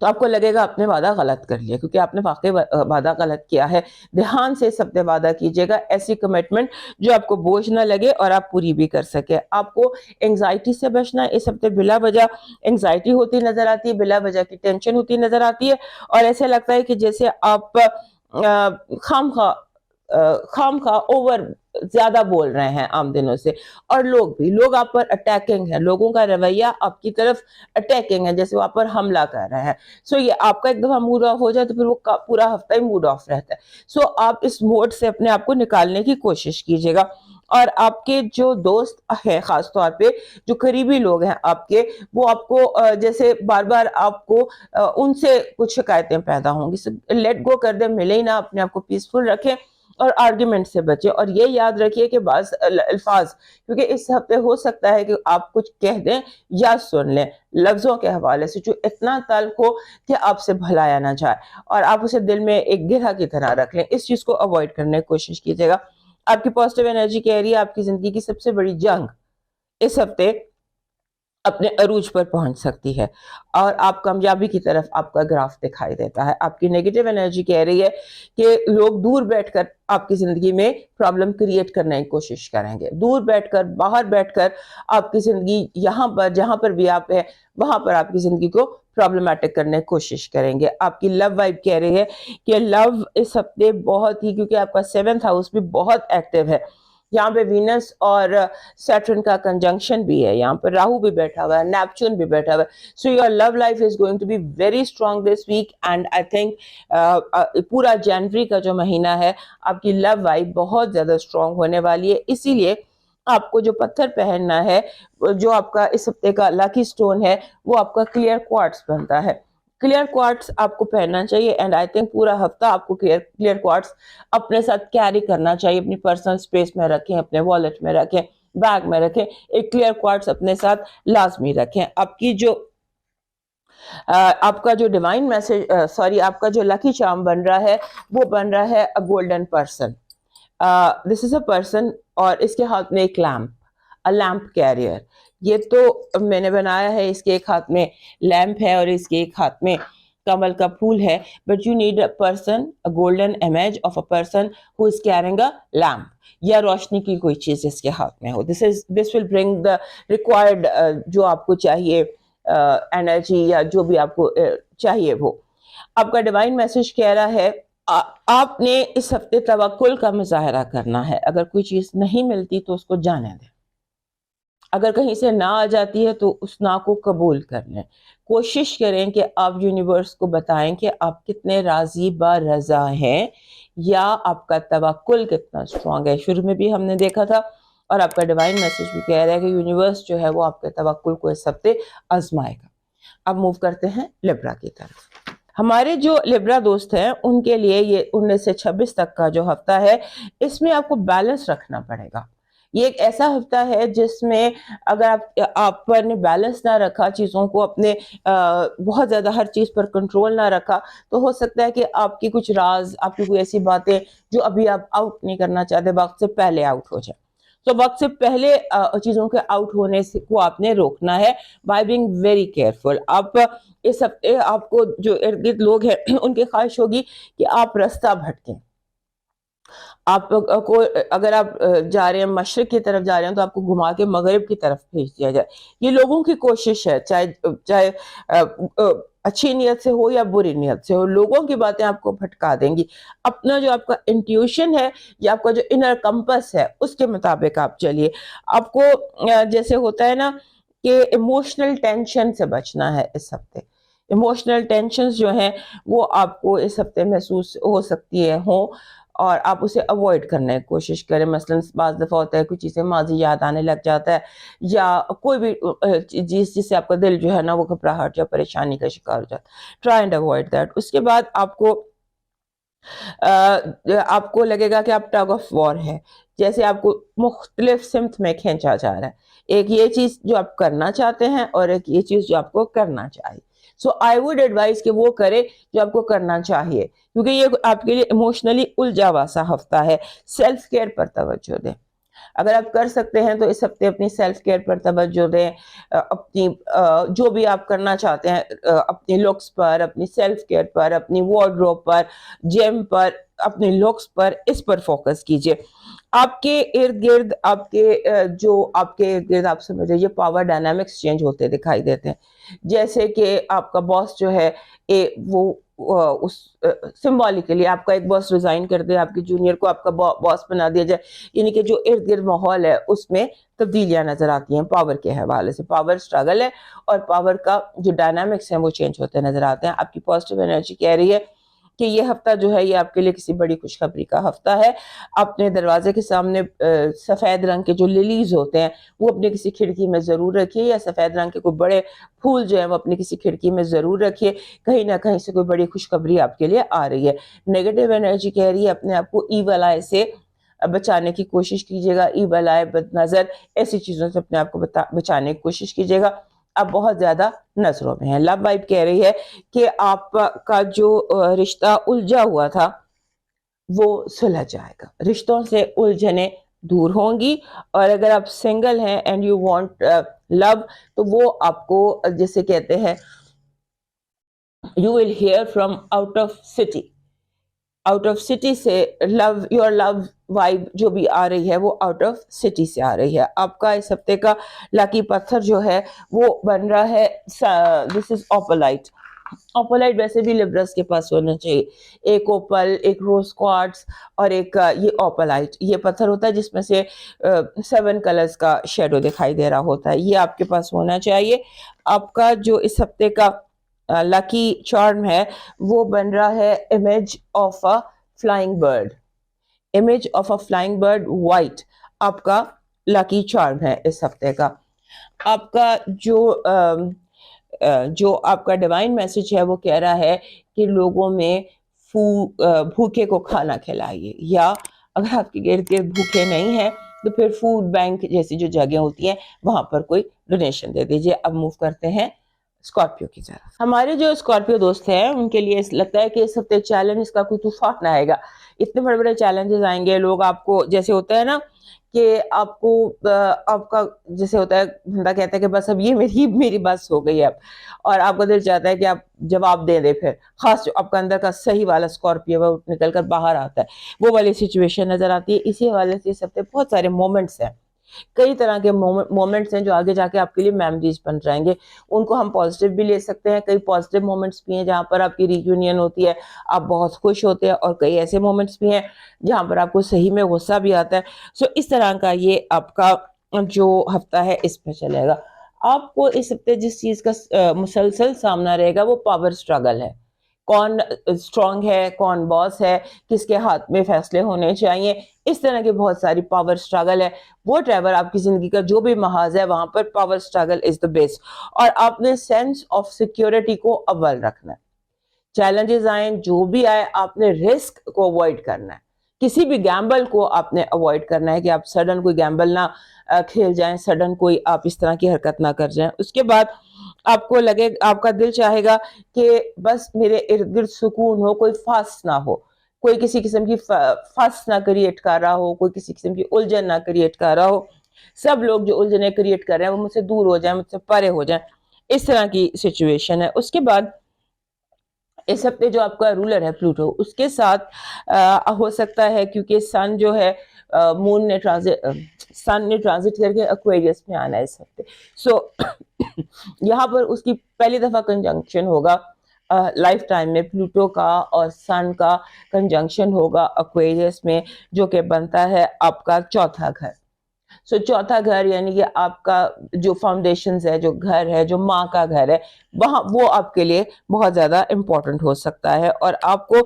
تو آپ کو لگے گا آپ نے وعدہ غلط کر لیا، کیونکہ آپ نے واقعی وعدہ غلط کیا ہے. دھیان سے اس ہفتے وعدہ کیجیے گا، ایسی کمٹمنٹ جو آپ کو بوجھ نہ لگے اور آپ پوری بھی کر سکے. آپ کو انگزائٹی سے بچنا ہے. اس ہفتے بلا وجہ انگزائٹی ہوتی نظر آتی ہے، بلا وجہ کی ٹینشن ہوتی نظر آتی ہے، اور ایسے لگتا ہے کہ جیسے آپ خام خواہ اوور زیادہ بول رہے ہیں عام دنوں سے. اور لوگ آپ پر اٹیکنگ ہے، لوگوں کا رویہ آپ کی طرف اٹیکنگ ہے، جیسے وہ آپ پر حملہ کر رہے ہیں. سو یہ آپ کا ایک دفعہ موڈ آف ہو جائے تو پھر وہ پورا ہفتہ ہی موڈ آف رہتا ہے. سو آپ اس موڈ سے اپنے آپ کو نکالنے کی کوشش کیجیے گا. اور آپ کے جو دوست ہیں، خاص طور پہ جو قریبی لوگ ہیں آپ کے، وہ آپ کو جیسے بار بار آپ کو ان سے کچھ شکایتیں پیدا ہوں گی. لیٹ گو کر دیں، ملے ہی نہ، اپنے آپ کو پیسفل رکھیں اور آرگیومنٹ سے بچیں. اور یہ یاد رکھیے کہ بعض الفاظ، کیونکہ اس ہفتے ہو سکتا ہے کہ آپ کچھ کہہ دیں یا سن لیں لفظوں کے حوالے سے جو اتنا تلخ ہو کہ آپ سے بھلایا نہ جائے، اور آپ اسے دل میں ایک گرہ کی طرح رکھ لیں. اس چیز کو اوائڈ کرنے کی کوشش کیجیے گا. آپ کی پازیٹیو انرجی کہہ رہی ہے آپ کی زندگی کی سب سے بڑی جنگ اس ہفتے اپنے عروج پر پہنچ سکتی ہے، اور آپ کامیابی کی طرف آپ کا گراف دکھائی دیتا ہے. آپ کی نیگیٹو انرجی کہہ رہی ہے کہ لوگ دور بیٹھ کر آپ کی زندگی میں پرابلم کریٹ کرنے کی کوشش کریں گے. دور بیٹھ کر، باہر بیٹھ کر آپ کی زندگی یہاں پر جہاں پر بھی آپ ہیں وہاں پر آپ کی زندگی کو پرابلمٹک کرنے کی کوشش کریں گے. آپ کی لو وائب کہہ رہی ہے کہ لو اس ہفتے بہت ہی، کیونکہ آپ کا 7th ہاؤس بھی بہت ایکٹیو ہے. یہاں پہ وینس اور سیٹرن کا کنجنکشن بھی ہے، یہاں پہ راہو بھی بیٹھا ہوا ہے، نیپچون بھی بیٹھا ہوا ہے. So your love life is going to be very strong this week. And I think پورا جنوری کا جو مہینہ ہے آپ کی لو وائب بہت زیادہ اسٹرانگ ہونے والی ہے. اسی لیے آپ کو جو پتھر پہننا ہے، جو آپ کا اس ہفتے کا لکی سٹون ہے، وہ آپ کا کلیئر کوارٹز بنتا ہے. کلیئر کوارٹز آپ کو پہننا چاہیے. اینڈ آئی تھنک پورا ہفتہ آپ کو کلیئر کوارٹز اپنے ساتھ کیری کرنا چاہیے. اپنی پرسنل اسپیس میں رکھیں، اپنے والیٹ میں رکھیں، بیگ میں رکھیں. ایک کلیئر کوارٹز اپنے ساتھ لازمی رکھیں. آپ کا جو ڈیوائن میسج آپ کا جو لکی چارم بن رہا ہے وہ بن رہا ہے golden person. This is a person, اور اس کے ہاتھ میں ایک لیمپ کیریئر. یہ تو میں نے بنایا ہے، اس کے ایک ہاتھ میں لیمپ ہے اور اس کے ایک ہاتھ میں کمل کا پھول ہے. But you need a person, a golden image of a person who is carrying a lamp, یا روشنی کی کوئی چیز اس کے ہاتھ میں ہو. دس ول برنگ دا ریکوائرڈ جو آپ کو چاہیے انرجی، یا جو بھی آپ کو چاہیے وہ. آپ کا ڈیوائن میسج کہہ رہا ہے آپ نے اس ہفتے توکل کا مظاہرہ کرنا ہے. اگر کوئی چیز نہیں ملتی تو اس کو جانے دیں. اگر کہیں سے نہ آ جاتی ہے تو اس نہ کو قبول کر لیں. کوشش کریں کہ آپ یونیورس کو بتائیں کہ آپ کتنے راضی با رضا ہیں، یا آپ کا توکل کتنا اسٹرانگ ہے. شروع میں بھی ہم نے دیکھا تھا، اور آپ کا ڈیوائن میسج بھی کہہ رہا ہے کہ یونیورس جو ہے وہ آپ کے توکل کو اس ہفتے آزمائے گا. اب موو کرتے ہیں لیبرا کی طرف. ہمارے جو لیبرا دوست ہیں ان کے لیے یہ 19 سے 26 تک کا جو ہفتہ ہے، اس میں آپ کو بیلنس رکھنا پڑے گا. یہ ایک ایسا ہفتہ ہے جس میں اگر آپ نے بیلنس نہ رکھا، چیزوں کو اپنے بہت زیادہ ہر چیز پر کنٹرول نہ رکھا، تو ہو سکتا ہے کہ آپ کی کچھ راز، آپ کی کوئی ایسی باتیں جو ابھی آپ آؤٹ نہیں کرنا چاہتے، وقت سے پہلے آؤٹ ہو جائے. تو وقت سے پہلے چیزوں کے آؤٹ ہونے سے کو آپ نے روکنا ہے بائی بینگ ویری کیئرفل. آپ اس ہفتے آپ کو جو ارد گرد لوگ ہیں ان کی خواہش ہوگی کہ آپ رستہ بھٹکیں. آپ کو اگر آپ جا رہے ہیں مشرق کی طرف جا رہے ہیں تو آپ کو گھما کے مغرب کی طرف بھیج دیا جائے. یہ لوگوں کی کوشش ہے، چاہے اچھی نیت سے ہو یا بری نیت سے ہو، لوگوں کی باتیں آپ کو بھٹکا دیں گی. اپنا جو آپ کا انٹیوشن ہے یا آپ کا جو انر کمپس ہے اس کے مطابق آپ چلیے. آپ کو جیسے ہوتا ہے نا کہ ایموشنل ٹینشن سے بچنا ہے اس ہفتے. ایموشنل ٹینشنز جو ہیں وہ آپ کو اس ہفتے محسوس ہو سکتی ہے اور آپ اسے اوائڈ کرنے کی کوشش کریں. مثلا بعض دفعہ ہوتا ہے کچھ چیزیں ماضی یاد آنے لگ جاتا ہے، یا کوئی بھی چیز جس سے آپ کا دل جو ہے نا وہ گھبراہٹ یا پریشانی کا شکار ہو جاتا ہے. Try and avoid that. اس کے بعد آپ کو لگے گا کہ آپ ٹگ آف وار ہے، جیسے آپ کو مختلف سمت میں کھینچا جا رہا ہے. ایک یہ چیز جو آپ کرنا چاہتے ہیں اور ایک یہ چیز جو آپ کو کرنا چاہیے. سو آئی ووڈ ایڈوائز کہ وہ کرے جو آپ کو کرنا چاہیے، کیونکہ یہ آپ کے لیے ایموشنلی الجھا ہوا سا ہفتہ ہے. سیلف کیئر پر توجہ دیں. اگر آپ کر سکتے ہیں تو اس ہفتے اپنی سیلف کیئر پر توجہ دیں، اپنی جو بھی آپ کرنا چاہتے ہیں، اپنی لکس پر، اپنی سیلف کیئر پر، اپنی وارڈروب پر، جم پر، اپنے لکس پر، اس پر فوکس کیجئے. آپ کے ارد گرد آپ کے ارد گرد آپ سمجھ لیجیے پاور ڈائنامکس چینج ہوتے دکھائی دیتے ہیں. جیسے کہ آپ کا باس جو ہے وہ اس سمبولیکلی آپ کا ایک باس ریزائن کر دے، آپ کے جونیئر کو آپ کا باس بنا دیا جائے، یعنی کہ جو ارد گرد ماحول ہے اس میں تبدیلیاں نظر آتی ہیں پاور کے حوالے سے. پاور سٹرگل ہے اور پاور کا جو ڈائنامکس ہیں وہ چینج ہوتے نظر آتے ہیں. آپ کی پازیٹیو انرجی کہہ رہی ہے کہ یہ ہفتہ جو ہے یہ آپ کے لیے کسی بڑی خوشخبری کا ہفتہ ہے. اپنے دروازے کے سامنے سفید رنگ کے جو لیلیز ہوتے ہیں وہ اپنے کسی کھڑکی میں ضرور رکھیے، یا سفید رنگ کے کوئی بڑے پھول جو ہیں وہ اپنے کسی کھڑکی میں ضرور رکھیے. کہیں نہ کہیں سے کوئی بڑی خوشخبری آپ کے لیے آ رہی ہے. نیگیٹو انرجی کہہ رہی ہے اپنے آپ کو ایول آئی سے بچانے کی کوشش کیجیے گا. ایول آئی، بد نظر، ایسی چیزوں سے اپنے آپ کو بچانے کی کوشش کیجیے گا. آپ بہت زیادہ نظروں میں ہیں. لو وائب کہہ رہی ہے کہ آپ کا جو رشتہ الجھا ہوا تھا وہ سلجھ جائے گا. رشتوں سے الجھنیں دور ہوں گی. اور اگر آپ سنگل ہیں اینڈ یو وانٹ لو، تو وہ آپ کو جیسے کہتے ہیں you will hear from out of city. Out of city سے یور لو وائب جو بھی آ رہی ہے وہ آؤٹ آف سٹی سے آ رہی ہے. آپ کا اس ہفتے کا لاکی پتھر جو ہے وہ بن رہا ہے دس از اوپلائٹ. اوپلائٹ ویسے بھی لبرس کے پاس ہونا چاہیے. ایک اوپل، ایک روز کوارٹز اور ایک یہ اوپلائٹ، یہ پتھر ہوتا ہے جس میں سے 7 کلرز کا شیڈو دکھائی دے رہا ہوتا ہے. یہ آپ کے پاس ہونا چاہیے. آپ کا جو اس ہفتے کا لکی چارم ہے وہ بن رہا ہے image of a flying bird. Image of a flying bird white آپ کا لکی چارم ہے اس ہفتے کا. آپ کا جو آپ کا ڈیوائن میسج ہے وہ کہہ رہا ہے کہ لوگوں میں بھوکے کو کھانا کھلائیے، یا اگر آپ کے ارد گرد بھوکے نہیں ہیں تو پھر فوڈ بینک جیسی جو جگہ ہوتی ہیں وہاں پر کوئی ڈونیشن دے دیجیے. اب موو کرتے ہیں اسکارپیو کی طرف. ہمارے جو اسکارپیو دوست ہیں ان کے لیے لگتا ہے کہ اس ہفتے چیلنج کا کوئی طوفان آئے گا. اتنے بڑے بڑے چیلنجز آئیں گے. لوگ آپ کو جیسے ہوتا ہے نا کہ آپ کا جیسے ہوتا ہے بندہ کہتا ہے کہ بس اب یہ میری بس ہو گئی اب، اور آپ کا دل چاہتا ہے کہ آپ جواب دے دیں. پھر خاص جو آپ کا اندر کا صحیح والا اسکارپیو وہ نکل کر باہر آتا ہے، وہ والی سچویشن نظر آتی ہے. اسی حوالے سے اس ہفتے بہت سارے مومنٹس ہیں، کئی طرح کے مومنٹس ہیں جو آگے جا کے آپ کے لیے میموریز بن جائیں گے. ان کو ہم پازیٹیو بھی لے سکتے ہیں. کئی پازیٹیو مومنٹس بھی ہیں جہاں پر آپ کی ری یونین ہوتی ہے، آپ بہت خوش ہوتے ہیں، اور کئی ایسے مومنٹس بھی ہیں جہاں پر آپ کو صحیح میں غصہ بھی آتا ہے. اس طرح کا یہ آپ کا جو ہفتہ ہے اس پہ چلے گا. آپ کو اس ہفتے جس چیز کا مسلسل سامنا رہے گا وہ پاور سٹرگل ہے. کون اسٹرانگ ہے، کون باس ہے، کس کے ہاتھ میں فیصلے ہونے چاہیے، اس طرح کی بہت ساری پاور سٹرگل ہے. واٹ ایور آپ کی زندگی کا جو بھی محاذ ہے وہاں پر پاور سٹرگل از دا بیس. اور آپ نے سینس آف سیکیورٹی کو اول رکھنا ہے. چیلنجز آئیں جو بھی آئے آپ نے رسک کو اوائڈ کرنا ہے. کسی بھی گیمبل کو آپ نے اوائڈ کرنا ہے کہ آپ سڈن کوئی گیمبل نہ کھیل جائیں، سڈن کوئی آپ اس طرح کی حرکت نہ کر جائیں. اس کے بعد آپ کو لگے، آپ کا دل چاہے گا کہ بس میرے ارد گرد سکون ہو، کوئی فاس نہ ہو، کوئی کسی قسم کی فاس نہ کریٹ کر رہا ہو، کوئی کسی قسم کی الجھن نہ کریٹ کر رہا ہو. سب لوگ جو الجھنیں کریٹ کر رہے ہیں وہ مجھ سے دور ہو جائیں، مجھ سے پرے ہو جائیں. اس طرح کی سچویشن ہے. اس کے بعد اس ہفتے جو آپ کا رولر ہے پلوٹو، اس کے ساتھ ہو سکتا ہے کیونکہ سن جو ہے مون نے ٹرانزٹ کر کے ایکویرس میں آنا ہے اس ہفتے. یہاں پر اس کی پہلی دفعہ کنجنکشن ہوگا لائف ٹائم میں. پلوٹو کا اور سن کا کنجنکشن ہوگا ایکویرس میں، جو کہ بنتا ہے آپ کا چوتھا گھر. چوتھا گھر یعنی کہ آپ کا جو فاؤنڈیشنز ہے، جو گھر ہے، جو ماں کا گھر ہے، وہاں وہ آپ کے لیے بہت زیادہ امپورٹنٹ ہو سکتا ہے. اور آپ کو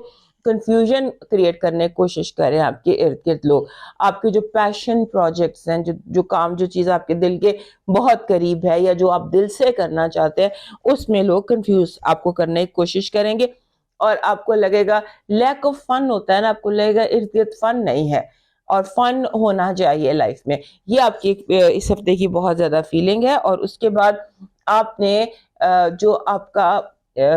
کنفیوژن کریٹ کرنے کی کوشش کریں آپ کے ارد گرد لوگ. آپ کے جو پیشن پروجیکٹس ہیں، جو کام، جو چیز آپ کے دل کے بہت قریب ہے یا جو آپ دل سے کرنا چاہتے ہیں، اس میں لوگ کنفیوز آپ کو کرنے کی کوشش کریں گے. اور آپ کو لگے گا لیک آف فن ہوتا ہے نا، آپ کو لگے گا ارد گرد فن نہیں ہے، اور فن ہونا چاہیے لائف میں. یہ آپ کی اس ہفتے کی بہت زیادہ فیلنگ ہے. اور اس کے بعد آپ نے جو آپ کا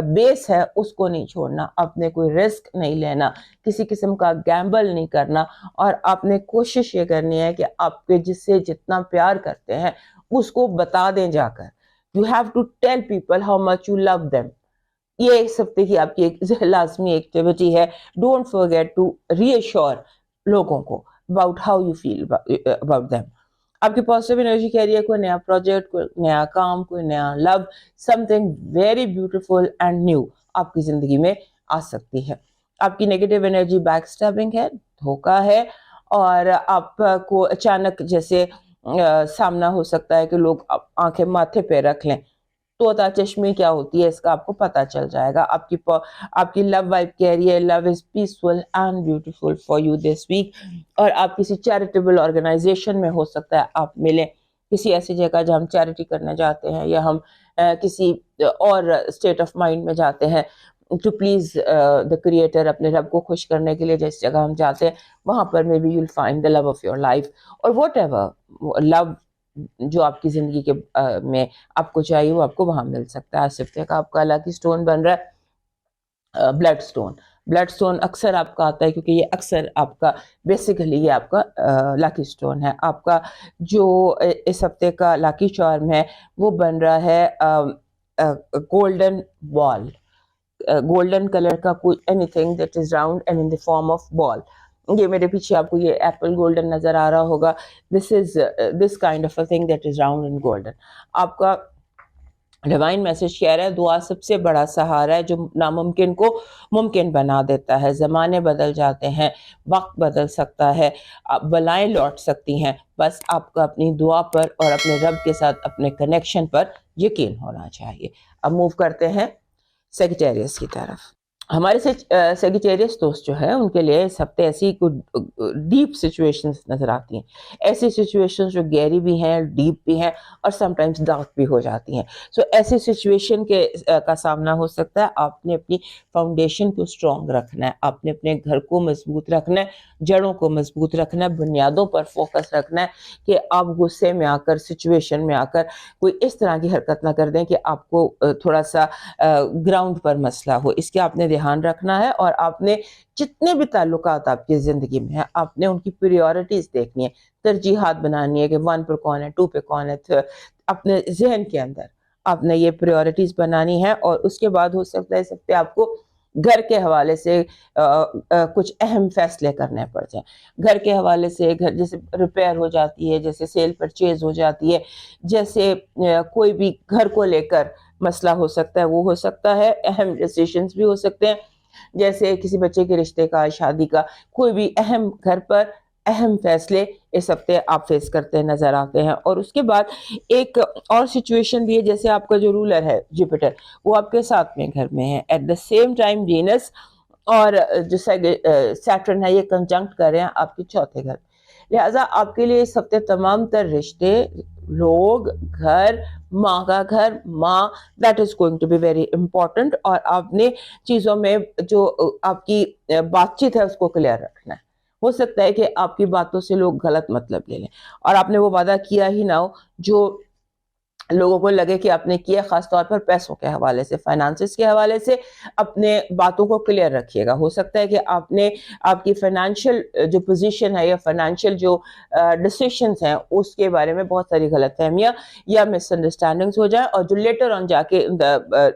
بیس ہے اس کو نہیں چھوڑنا, آپ نے کوئی رسک نہیں لینا, کسی قسم کا گیمبل نہیں کرنا, اور آپ نے کوشش یہ کرنی ہے کہ آپ کے جس سے جتنا پیار کرتے ہیں اس کو بتا دیں جا کر. You have to tell people how much you love them. یہ اس ہفتے کی آپ کی ایک لازمی ایکٹیویٹی ہے. ڈونٹ فرگیٹ ٹو ری ایشور لوگوں کو about how you feel about them. آپ کی پازیٹیو انرجی کہہ رہی ہے کوئی نیا پروجیکٹ, کوئی نیا کام, کوئی نیا love, something very beautiful and new آپ کی زندگی میں آ سکتی ہے. آپ کی نیگیٹو انرجی بیک اسٹیبنگ ہے, دھوکہ ہے, اور آپ کو اچانک جیسے سامنا ہو سکتا ہے کہ لوگ آنکھیں ماتھے پہ رکھ لیں. طوطا چشمی کیا ہوتی ہے اس کا آپ کو پتا چل جائے گا. آپ کی لو وائب کہہ رہی ہے love is peaceful and beautiful for you this week. اور آپ کسی چیریٹیبل آرگنائزیشن میں ہو سکتا ہے آپ ملیں, کسی ایسی جگہ جہاں ہم چیریٹی کرنے جاتے ہیں, یا ہم کسی اور اسٹیٹ آف مائنڈ میں جاتے ہیں ٹو پلیز دا کریٹر, اپنے رب کو خوش کرنے کے لیے جس جگہ ہم جاتے ہیں وہاں پر maybe you will find the love of your life. اور واٹ ایور لو جو آپ کی زندگی کے میں آپ کو چاہیے وہ آپ کو وہاں مل سکتا ہے. آج ہفتے کا آپ کا لکی اسٹون بن رہا ہے بلڈ اسٹون. بلڈ اسٹون اکثر آپ کا آتا ہے کیونکہ یہ اکثر آپ کا بیسیکلی یہ آپ کا لکی اسٹون ہے. آپ کا جو اس ہفتے کا لکی چارم ہے وہ بن رہا ہے گولڈن بال. گولڈن کلر کا کوئی anything that is round and in the form of ball. یہ میرے پیچھے آپ کو یہ ایپل گولڈن نظر آ رہا ہوگا. This kind of a thing that is round and golden. آپ کا ڈیوائن میسج کہہ رہا ہے دعا سب سے بڑا سہارا ہے جو ناممکن کو ممکن بنا دیتا ہے. زمانے بدل جاتے ہیں, وقت بدل سکتا ہے, بلائیں لوٹ سکتی ہیں, بس آپ کو اپنی دعا پر اور اپنے رب کے ساتھ اپنے کنیکشن پر یقین ہونا چاہیے. اب موو کرتے ہیں سیگیٹیریس کی طرف. ہمارے سیگیٹیریس دوست جو ہے ان کے لیے اس ہفتے ایسی ڈیپ سچویشنز نظر آتی ہیں. ایسی سچویشنز جو گہری بھی ہیں, ڈیپ بھی ہیں, اور سم ٹائمز ڈارک بھی ہو جاتی ہیں. سو ایسی سچویشن کا سامنا ہو سکتا ہے. آپ نے اپنی فاؤنڈیشن کو اسٹرانگ رکھنا ہے, آپ نے اپنے گھر کو مضبوط رکھنا ہے, جڑوں کو مضبوط رکھنا ہے, بنیادوں پر فوکس رکھنا ہے کہ آپ غصے میں آ کر, سچویشن میں آ کر کوئی اس طرح کی حرکت نہ کر دیں کہ آپ کو تھوڑا سا گراؤنڈ پر مسئلہ ہو. اس کے آپ نے دھیان رکھنا ہے, اور آپ نے جتنے بھی تعلقات آپ کی زندگی میں ہیں آپ نے ان کی پریورٹیز دیکھنی ہے, ترجیحات بنانی ہے کہ 1 پہ کون ہے, 2 پہ کون ہے. اپنے ذہن کے اندر آپ نے یہ پریورٹیز بنانی ہے. اور اس کے بعد ہو سکتا ہے اس ہفتے آپ کو گھر کے حوالے سے کچھ اہم فیصلے کرنے پڑ جائیں. گھر کے حوالے سے گھر جیسے ریپیئر ہو جاتی ہے, جیسے سیل پرچیز ہو جاتی ہے, جیسے کوئی بھی گھر کو لے کر مسئلہ ہو سکتا ہے, وہ ہو سکتا ہے. اہم ڈیسیشنز بھی ہو سکتے ہیں, جیسے کسی بچے کے رشتے کا, شادی کا, کوئی بھی اہم گھر پر اہم فیصلے اس ہفتے آپ فیس کرتے نظر آتے ہیں. اور اس کے بعد ایک اور سچویشن بھی ہے, جیسے آپ کا جو رولر ہے جوپیٹر وہ آپ کے ساتھ میں گھر میں ہے. At the same time Venice اور جو سیٹرن ہے یہ کنجنکٹ کر رہے ہیں آپ کے چوتھے گھر. لہٰذا آپ کے لیے اس ہفتے تمام تر رشتے, لوگ, گھر, ماں کا گھر, ماں, that is going to be very important. اور آپ نے چیزوں میں جو آپ کی بات چیت ہے اس کو کلیئر رکھنا ہے. ہو سکتا ہے کہ آپ کی باتوں سے لوگ غلط مطلب لے لیں, اور آپ نے وہ وعدہ کیا ہی نہ ہو جو لوگوں کو لگے کہ آپ نے کیا. خاص طور پر پیسوں کے حوالے سے, فائنانسز کے حوالے سے اپنے باتوں کو کلیئر رکھیے گا. ہو سکتا ہے کہ آپ نے آپ کی فائنینشیل جو پوزیشن ہے یا فائنینشیل جو ڈیسیشنز ہیں اس کے بارے میں بہت ساری غلط فہمیاں یا مس انڈرسٹینڈنگز ہو جائیں, اور جو لیٹر آن جا کے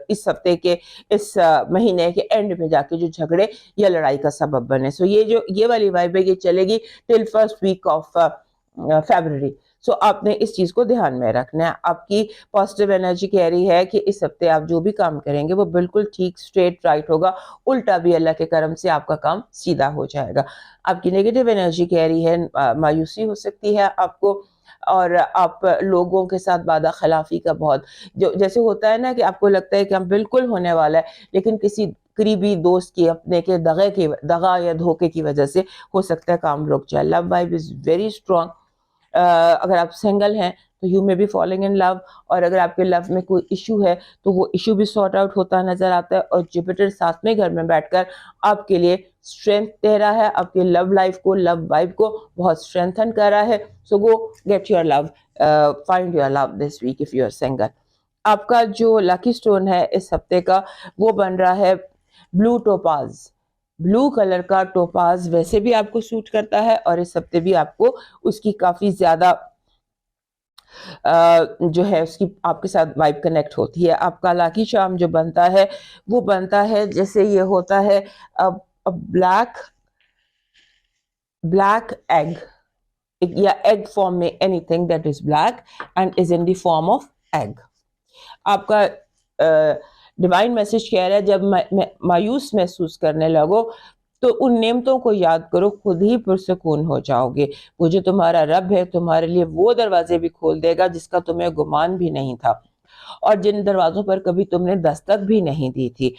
اس ہفتے کے اس مہینے کے اینڈ میں جا کے جو جھگڑے یا لڑائی کا سبب بنے. سو یہ والی وائب ہے, یہ چلے گی ٹل فرسٹ ویک آف فیبرری. سو آپ نے اس چیز کو دھیان میں رکھنا ہے. آپ کی پازیٹیو انرجی کہہ رہی ہے کہ اس ہفتے آپ جو بھی کام کریں گے وہ بالکل ٹھیک, اسٹریٹ, رائٹ ہوگا. الٹا بھی اللہ کے کرم سے آپ کا کام سیدھا ہو جائے گا. آپ کی نیگیٹو انرجی کہہ رہی ہے مایوسی ہو سکتی ہے آپ کو, اور آپ لوگوں کے ساتھ وعدہ خلافی کا بہت جو جیسے ہوتا ہے نا کہ آپ کو لگتا ہے کہ ہم بالکل ہونے والا ہے, لیکن کسی قریبی دوست کی, اپنے کے دغا یا دھوکے کی وجہ سے ہو سکتا ہے کام رک جائے. لو وائب از ویری اسٹرانگ. اگر آپ سنگل ہیں تو یو میں بی فالنگ ان لو, اور اگر آپ کے لو میں کوئی ایشو ہے تو وہ ایشو بھی سارٹ آؤٹ ہوتا نظر آتا ہے. اور جوپیٹر ساتھ میں گھر میں بیٹھ کر آپ کے لیے اسٹرینتھ دے رہا ہے, آپ کے لو لائف کو, لو وائب کو بہت اسٹرینتھن کر رہا ہے. So go get your love, find your love this week if you are single. آپ کا جو لکی سٹون ہے اس ہفتے کا وہ بن رہا ہے بلو ٹوپاز. بلو کلر کا ٹوپاز ویسے بھی آپ کو سوٹ کرتا ہے اور اس ہفتے بھی آپ کو اس کی کافی زیادہ جو ہے اس کی آپ کے ساتھ وائب کنیکٹ ہوتی ہے. آپ کا لاکی چارم جو بنتا ہے وہ بنتا ہے جیسے یہ ہوتا ہے بلیک ایگ یا ایگ فارم میں any thing that is black and is in the form of egg. آپ کا ڈیوائن میسج کہہ رہا ہے جب مایوس محسوس کرنے لگو تو ان نعمتوں کو یاد کرو, خود ہی پرسکون ہو جاؤ گے. وہ جو تمہارا رب ہے تمہارے لیے وہ دروازے بھی کھول دے گا جس کا تمہیں گمان بھی نہیں تھا, اور جن دروازوں پر کبھی تم نے دستک بھی نہیں دی تھی,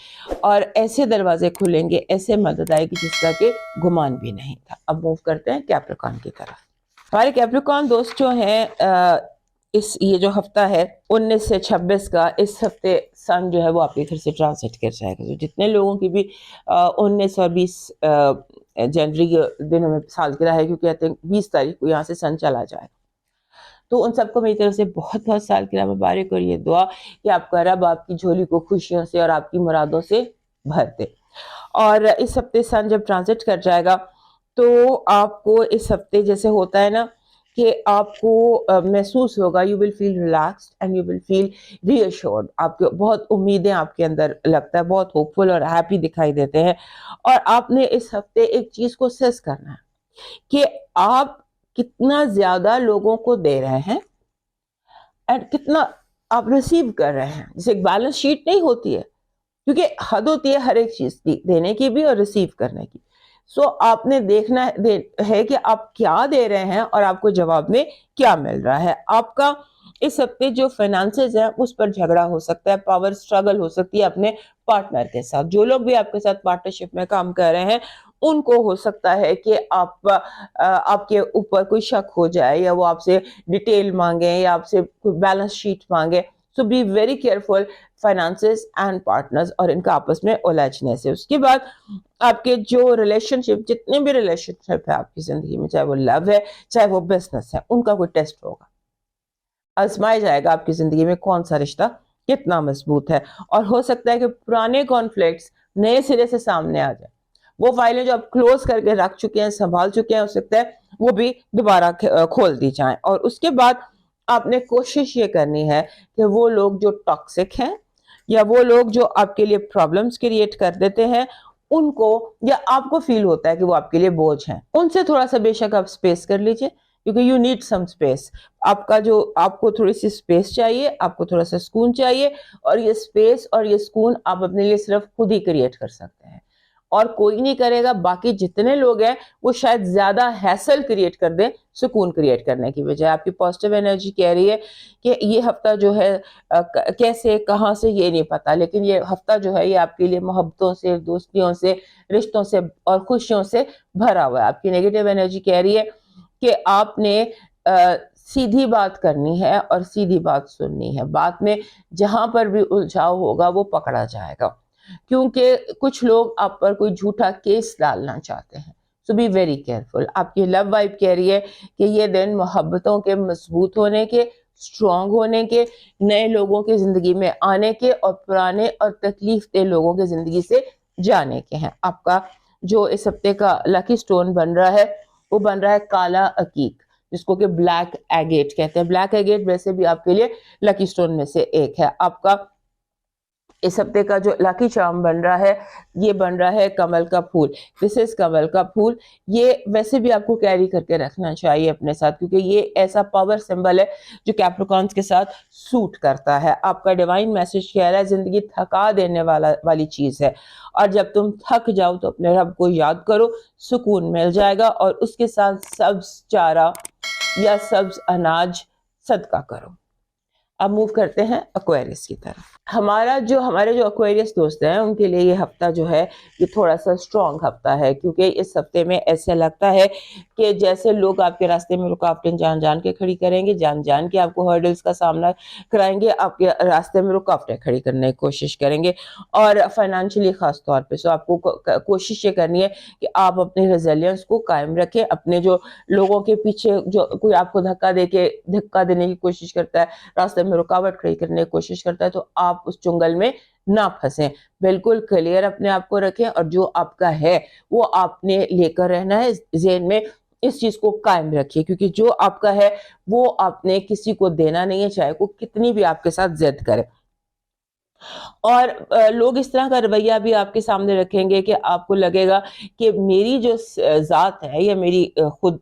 اور ایسے دروازے کھلیں گے, ایسے مدد آئے گی جس کا کہ گمان بھی نہیں تھا. اب موو کرتے ہیں کیپریکان کی طرف. ہمارے کیپریکان دوست جو ہیں یہ جو ہفتہ ہے 19 سے 26 کا, اس ہفتے سن جو ہے وہ آپ کی گھر سے ٹرانزٹ کر جائے گا. جتنے لوگوں کی بھی 19 اور 20 جنوری کے دنوں میں سالگرہ ہے, کیونکہ آئی تھنک 20 تاریخ کو یہاں سے سن چلا جائے, تو ان سب کو میری طرف سے بہت بہت سالگرہ مبارک, اور یہ دعا کہ آپ کا رب آپ کی جھولی کو خوشیوں سے اور آپ کی مرادوں سے بھر دے. اور اس ہفتے سن جب ٹرانزٹ کر جائے گا تو آپ کو اس ہفتے جیسے ہوتا ہے نا کہ آپ کو محسوس ہوگا, you will feel relaxed and you will feel re assured. آپ کے بہت امیدیں آپ کے اندر لگتا ہے, بہت ہوپ فل اور ہیپی دکھائی دیتے ہیں. اور آپ نے اس ہفتے ایک چیز کو سیس کرنا ہے کہ آپ کتنا زیادہ لوگوں کو دے رہے ہیں اور کتنا آپ ریسیو کر رہے ہیں. جیسے ایک بیلنس شیٹ نہیں ہوتی ہے, کیونکہ حد ہوتی ہے ہر ایک چیز کی, دینے کی بھی اور ریسیو کرنے کی. سو آپ نے دیکھنا ہے کہ آپ کیا دے رہے ہیں اور آپ کو جواب میں کیا مل رہا ہے. آپ کا اس ہفتے جو فائنانسز ہیں اس پر جھگڑا ہو سکتا ہے, پاور سٹرگل ہو سکتی ہے اپنے پارٹنر کے ساتھ. جو لوگ بھی آپ کے ساتھ پارٹنرشپ میں کام کر رہے ہیں ان کو ہو سکتا ہے کہ آپ کے اوپر کوئی شک ہو جائے, یا وہ آپ سے ڈیٹیل مانگیں یا آپ سے کوئی بیلنس شیٹ مانگے. So be very careful finances and partners اور ان کا آپس میں الجھنے سے. اس کے بعد آپ کے جو ریلیشن شپ, جتنے بھی ریلیشن شپ ہے آپ کی زندگی میں, چاہے وہ لو ہے چاہے وہ بزنس ہے, ان کا کوئی ٹیسٹ ہوگا, آزمایا جائے گا آپ کی زندگی میں کون سا رشتہ کتنا مضبوط ہے. اور ہو سکتا ہے کہ پرانے کانفلکٹس نئے سرے سے سامنے آ جائیں. وہ فائلیں جو آپ کلوز کر کے رکھ چکے ہیں, سنبھال چکے ہیں, ہو سکتا ہے وہ بھی دوبارہ کھول دی جائیں. اور اس کے بعد آپ نے کوشش یہ کرنی ہے کہ وہ لوگ جو ٹاکسک ہیں یا وہ لوگ جو آپ کے لیے پرابلمز کریٹ کر دیتے ہیں, ان کو, یا آپ کو فیل ہوتا ہے کہ وہ آپ کے لیے بوجھ ہیں, ان سے تھوڑا سا بے شک آپ اسپیس کر لیجئے, کیونکہ یو نیڈ سم اسپیس. آپ کو تھوڑی سی اسپیس چاہیے, آپ کو تھوڑا سا سکون چاہیے, اور یہ اسپیس اور یہ سکون آپ اپنے لیے صرف خود ہی کریٹ کر سکتے ہیں, اور کوئی نہیں کرے گا. باقی جتنے لوگ ہیں وہ شاید زیادہ ہیسل کریٹ کر دیں سکون کریٹ کرنے کی بجائے. آپ کی پازیٹیو انرجی کہہ رہی ہے کہ یہ ہفتہ جو ہے کیسے کہاں سے یہ نہیں پتا, لیکن یہ ہفتہ جو ہے یہ آپ کے لیے محبتوں سے, دوستیوں سے, رشتوں سے اور خوشیوں سے بھرا ہوا ہے. آپ کی نیگیٹو انرجی کہہ رہی ہے کہ آپ نے سیدھی بات کرنی ہے اور سیدھی بات سننی ہے. بات میں جہاں پر بھی الجھاؤ ہوگا وہ پکڑا جائے گا, کیونکہ کچھ لوگ آپ پر کوئی جھوٹا کیس ڈالنا چاہتے ہیں. سو بی ویری کیئرفل. آپ کی لو وائب کہہ رہی ہے کہ یہ دن محبتوں کے مضبوط ہونے کے, اسٹرانگ ہونے کے, نئے لوگوں کی زندگی میں آنے کے, اور پرانے اور تکلیف دہ لوگوں کی زندگی سے جانے کے ہیں. آپ کا جو اس ہفتے کا لکی سٹون بن رہا ہے وہ بن رہا ہے کالا عقیق, جس کو کہ بلیک ایگیٹ کہتے ہیں. بلیک ایگیٹ ویسے بھی آپ کے لیے لکی سٹون میں سے ایک ہے. آپ کا اس ہفتے کا جو لکی چارم بن رہا ہے یہ بن رہا ہے کمل کا پھول. دس از کمل کا پھول. یہ ویسے بھی آپ کو کیری کر کے رکھنا چاہیے اپنے ساتھ, کیونکہ یہ ایسا پاور سمبل ہے جو کیپریکانس کے ساتھ سوٹ کرتا ہے. آپ کا ڈیوائن میسج کہہ رہا ہے زندگی تھکا دینے والی چیز ہے, اور جب تم تھک جاؤ تو اپنے رب کو یاد کرو, سکون مل جائے گا, اور اس کے ساتھ سبز چارہ یا سبز اناج صدقہ کرو. اب موو کرتے ہیں ایکویرس کی طرف. ہمارے جو ایکویریس دوست ہیں ان کے لیے یہ ہفتہ جو ہے یہ تھوڑا سا اسٹرانگ ہفتہ ہے، کیونکہ اس ہفتے میں ایسا لگتا ہے کہ جیسے لوگ آپ کے راستے میں رکاوٹیں جان جان کے کھڑی کریں گے، جان جان کے آپ کو ہرڈلز کا سامنا کرائیں گے، آپ کے راستے میں رکاوٹیں کھڑی کرنے کی کوشش کریں گے، اور فائنینشلی خاص طور پہ سو آپ کو کوشش یہ کرنی ہے کہ آپ اپنی ریزیلینس کو قائم رکھیں، اپنے جو لوگوں کے پیچھے جو کوئی آپ کو دھکا دینے کی کوشش کرتا ہے، راستے میں رکاوٹ کھڑی کرنے کی کوشش کرتا ہے، تو آپ اس چنگل میں نہ پھنسیں، بالکل کلیئر اپنے آپ کو رکھیں، اور جو آپ کا ہے وہ آپ نے لے کر رہنا ہے ذہن میں، اس چیز کو قائم رکھیے، کیونکہ جو آپ کا ہے وہ آپ نے کسی کو دینا نہیں ہے، چاہے کوئی کتنی بھی آپ کے ساتھ ضد کرے۔ اور لوگ اس طرح کا رویہ بھی آپ کے سامنے رکھیں گے کہ آپ کو لگے گا کہ میری جو ذات ہے یا میری خود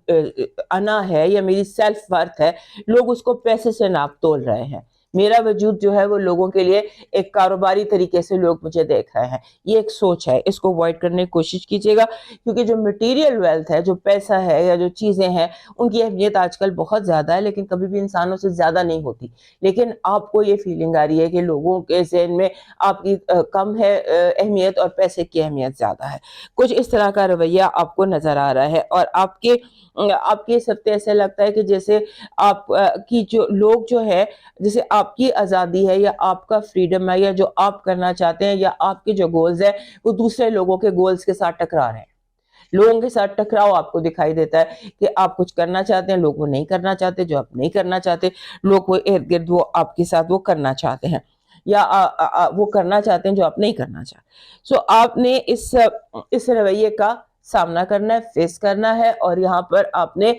انا ہے یا میری سیلف ورتھ ہے، لوگ اس کو پیسے سے ناپ تول رہے ہیں، میرا وجود جو ہے وہ لوگوں کے لیے ایک کاروباری طریقے سے لوگ مجھے دیکھ رہے ہیں، یہ ایک سوچ ہے، اس کو اوائڈ کرنے کی کوشش کیجیے گا، کیونکہ جو مٹیریل ویلتھ ہے، جو پیسہ ہے یا جو چیزیں ہیں، ان کی اہمیت آج کل بہت زیادہ ہے، لیکن کبھی بھی انسانوں سے زیادہ نہیں ہوتی، لیکن آپ کو یہ فیلنگ آ رہی ہے کہ لوگوں کے ذہن میں آپ کی کم ہے اہمیت اور پیسے کی اہمیت زیادہ ہے، کچھ اس طرح کا رویہ آپ کو نظر آ رہا ہے، اور آپ کے اس ہفتے ایسے لگتا ہے کہ جیسے آپ کی جو لوگ جو ہے، جیسے آپ کی آزادی ہے یا آپ کا فریڈم ہے یا جو آپ کرنا چاہتے ہیں یا آپ کے جو گولز ہیں وہ دوسرے لوگوں کے گولز کے ساتھ ٹکرا رہے ہیں، لوگوں کے ساتھ ٹکراؤ آپ کو دکھائی دیتا ہے کہ آپ کچھ کرنا چاہتے ہیں، لوگ وہ نہیں کرنا چاہتے، جو آپ نہیں کرنا چاہتے لوگ وہ ارد گرد وہ آپ کے ساتھ وہ کرنا چاہتے ہیں، یا وہ کرنا چاہتے ہیں جو آپ نہیں کرنا چاہتے، سو آپ نے اس رویے کا سامنا کرنا ہے، فیس کرنا ہے، اور یہاں پر آپ نے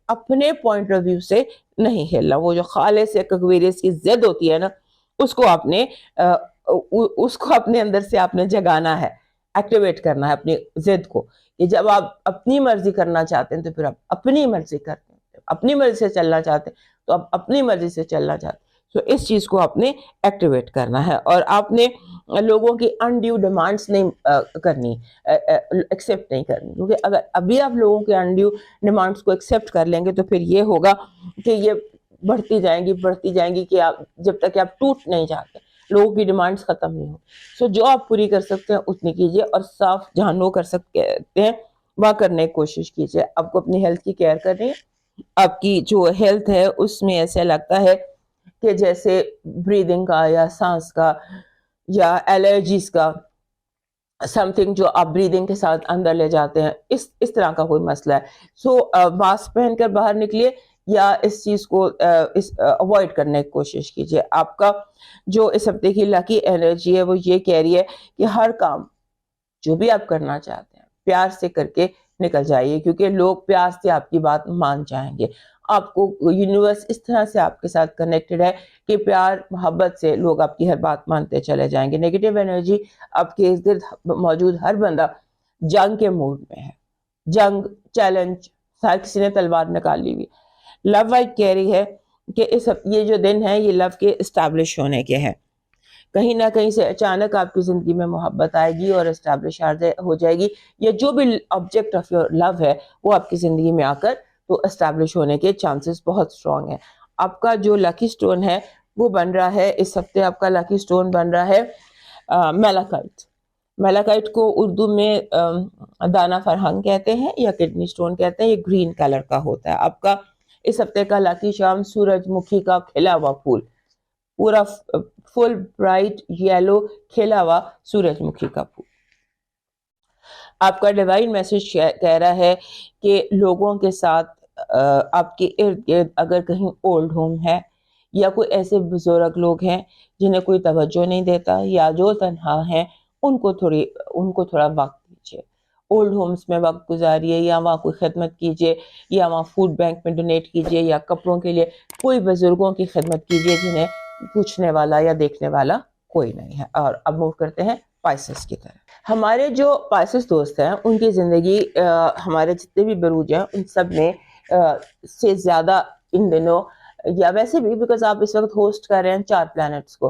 اپنے پوائنٹ آف ویو سے نہیں ہلنا، وہ جو خالص ایکویریس کی ضد ہوتی ہے نا، اس کو آپ نے اپنے اندر سے آپ نے جگانا ہے، ایکٹیویٹ کرنا ہے اپنی ضد کو، کہ جب آپ اپنی مرضی کرنا چاہتے ہیں تو پھر آپ اپنی مرضی کرتے ہیں، اپنی مرضی سے چلنا چاہتے ہیں تو آپ اپنی مرضی سے چلنا چاہتے ہیں، تو اس چیز کو آپ نے ایکٹیویٹ کرنا ہے، اور آپ نے لوگوں کی انڈیو ڈیمانڈس نہیں کرنی، ایکسیپٹ نہیں کرنی، کیونکہ اگر ابھی آپ لوگوں کے انڈیو ڈیمانڈس کو ایکسیپٹ کر لیں گے تو پھر یہ ہوگا کہ یہ بڑھتی جائیں گی کہ آپ جب تک کہ آپ ٹوٹ نہیں جاتے، لوگوں کی ڈیمانڈس ختم نہیں ہو، سو جو آپ پوری کر سکتے ہیں اتنی کیجیے، اور صاف جہاں نو کر سکتے ہیں وہاں کرنے کی کوشش کیجیے۔ آپ کو اپنی ہیلتھ کی کیئر کرنی ہے، آپ کی جو ہیلتھ ہے اس میں ایسا لگتا ہے کہ جیسے بریدنگ کا یا سانس کا یا الرجیز کا سم تھنگ جو آپ بریدنگ کے ساتھ اندر لے جاتے ہیں، اس طرح کا کوئی مسئلہ ہے، سو ماسک پہن کر باہر نکلیے یا اس چیز کو اوائڈ کرنے کی کوشش کیجیے۔ آپ کا جو اس ہفتے کی لکی انرجی ہے وہ یہ کہہ رہی ہے کہ ہر کام جو بھی آپ کرنا چاہتے ہیں پیار سے کر کے نکل جائیے، کیونکہ لوگ پیار سے آپ کی بات مان جائیں گے، آپ کو یونیورس اس طرح سے آپ کے ساتھ کنیکٹڈ ہے کہ پیار محبت سے لوگ آپ کی ہر بات مانتے چلے جائیں گے۔ نیگیٹو انرجی آپ کے ارد گرد موجود ہر بندہ جنگ کے موڈ میں ہے، جنگ، چیلنج، ہر کسی نے تلوار نکال لی ہوئی۔ لو وائٹ کہہ رہی ہے کہ یہ جو دن ہے یہ لو کے اسٹیبلش ہونے کے ہیں، کہیں نہ کہیں سے اچانک آپ کی زندگی میں محبت آئے گی اور اسٹیبلش ہو جائے گی، یا جو بھی آبجیکٹ آف یور لو ہے وہ آپ کی زندگی میں آ کر تو اسٹیبلش ہونے کے چانسز بہت اسٹرانگ ہیں۔ آپ کا جو لکی سٹون ہے وہ بن رہا ہے اس ہفتے، آپ کا لکی سٹون بن رہا ہے میلاکائٹ۔ میلاکائٹ کو اردو میں دانا فرہنگ کہتے ہیں یا کڈنی سٹون کہتے ہیں، یہ گرین کلر کا ہوتا ہے۔ آپ کا اس ہفتے کا لکی شام سورج مکھی کا کھلا ہوا پھول، پورا فل برائٹ یلو کھلا ہوا سورج مکھی کا پھول۔ آپ کا ڈیوائن میسج کہہ رہا ہے کہ لوگوں کے ساتھ آپ کے ارد گرد اگر کہیں اولڈ ہوم ہے یا کوئی ایسے بزرگ لوگ ہیں جنہیں کوئی توجہ نہیں دیتا یا جو تنہا ہیں، ان کو تھوڑا وقت دیجیے، اولڈ ہومز میں وقت گزاریے، یا وہاں کوئی خدمت کیجیے، یا وہاں فوڈ بینک میں ڈونیٹ کیجیے، یا کپڑوں کے لیے کوئی بزرگوں کی خدمت کیجیے جنہیں پوچھنے والا یا دیکھنے والا کوئی نہیں ہے۔ اور اب موو کرتے ہیں پائسس کی طرف۔ ہمارے جو پائسس دوست ہیں ان کی زندگی ہمارے جتنے بھی بروج ہیں ان سب میں سے زیادہ ان دنوں، یا ویسے بھی بیکاز آپ اس وقت ہوسٹ کر رہے ہیں 4 پلانٹس کو،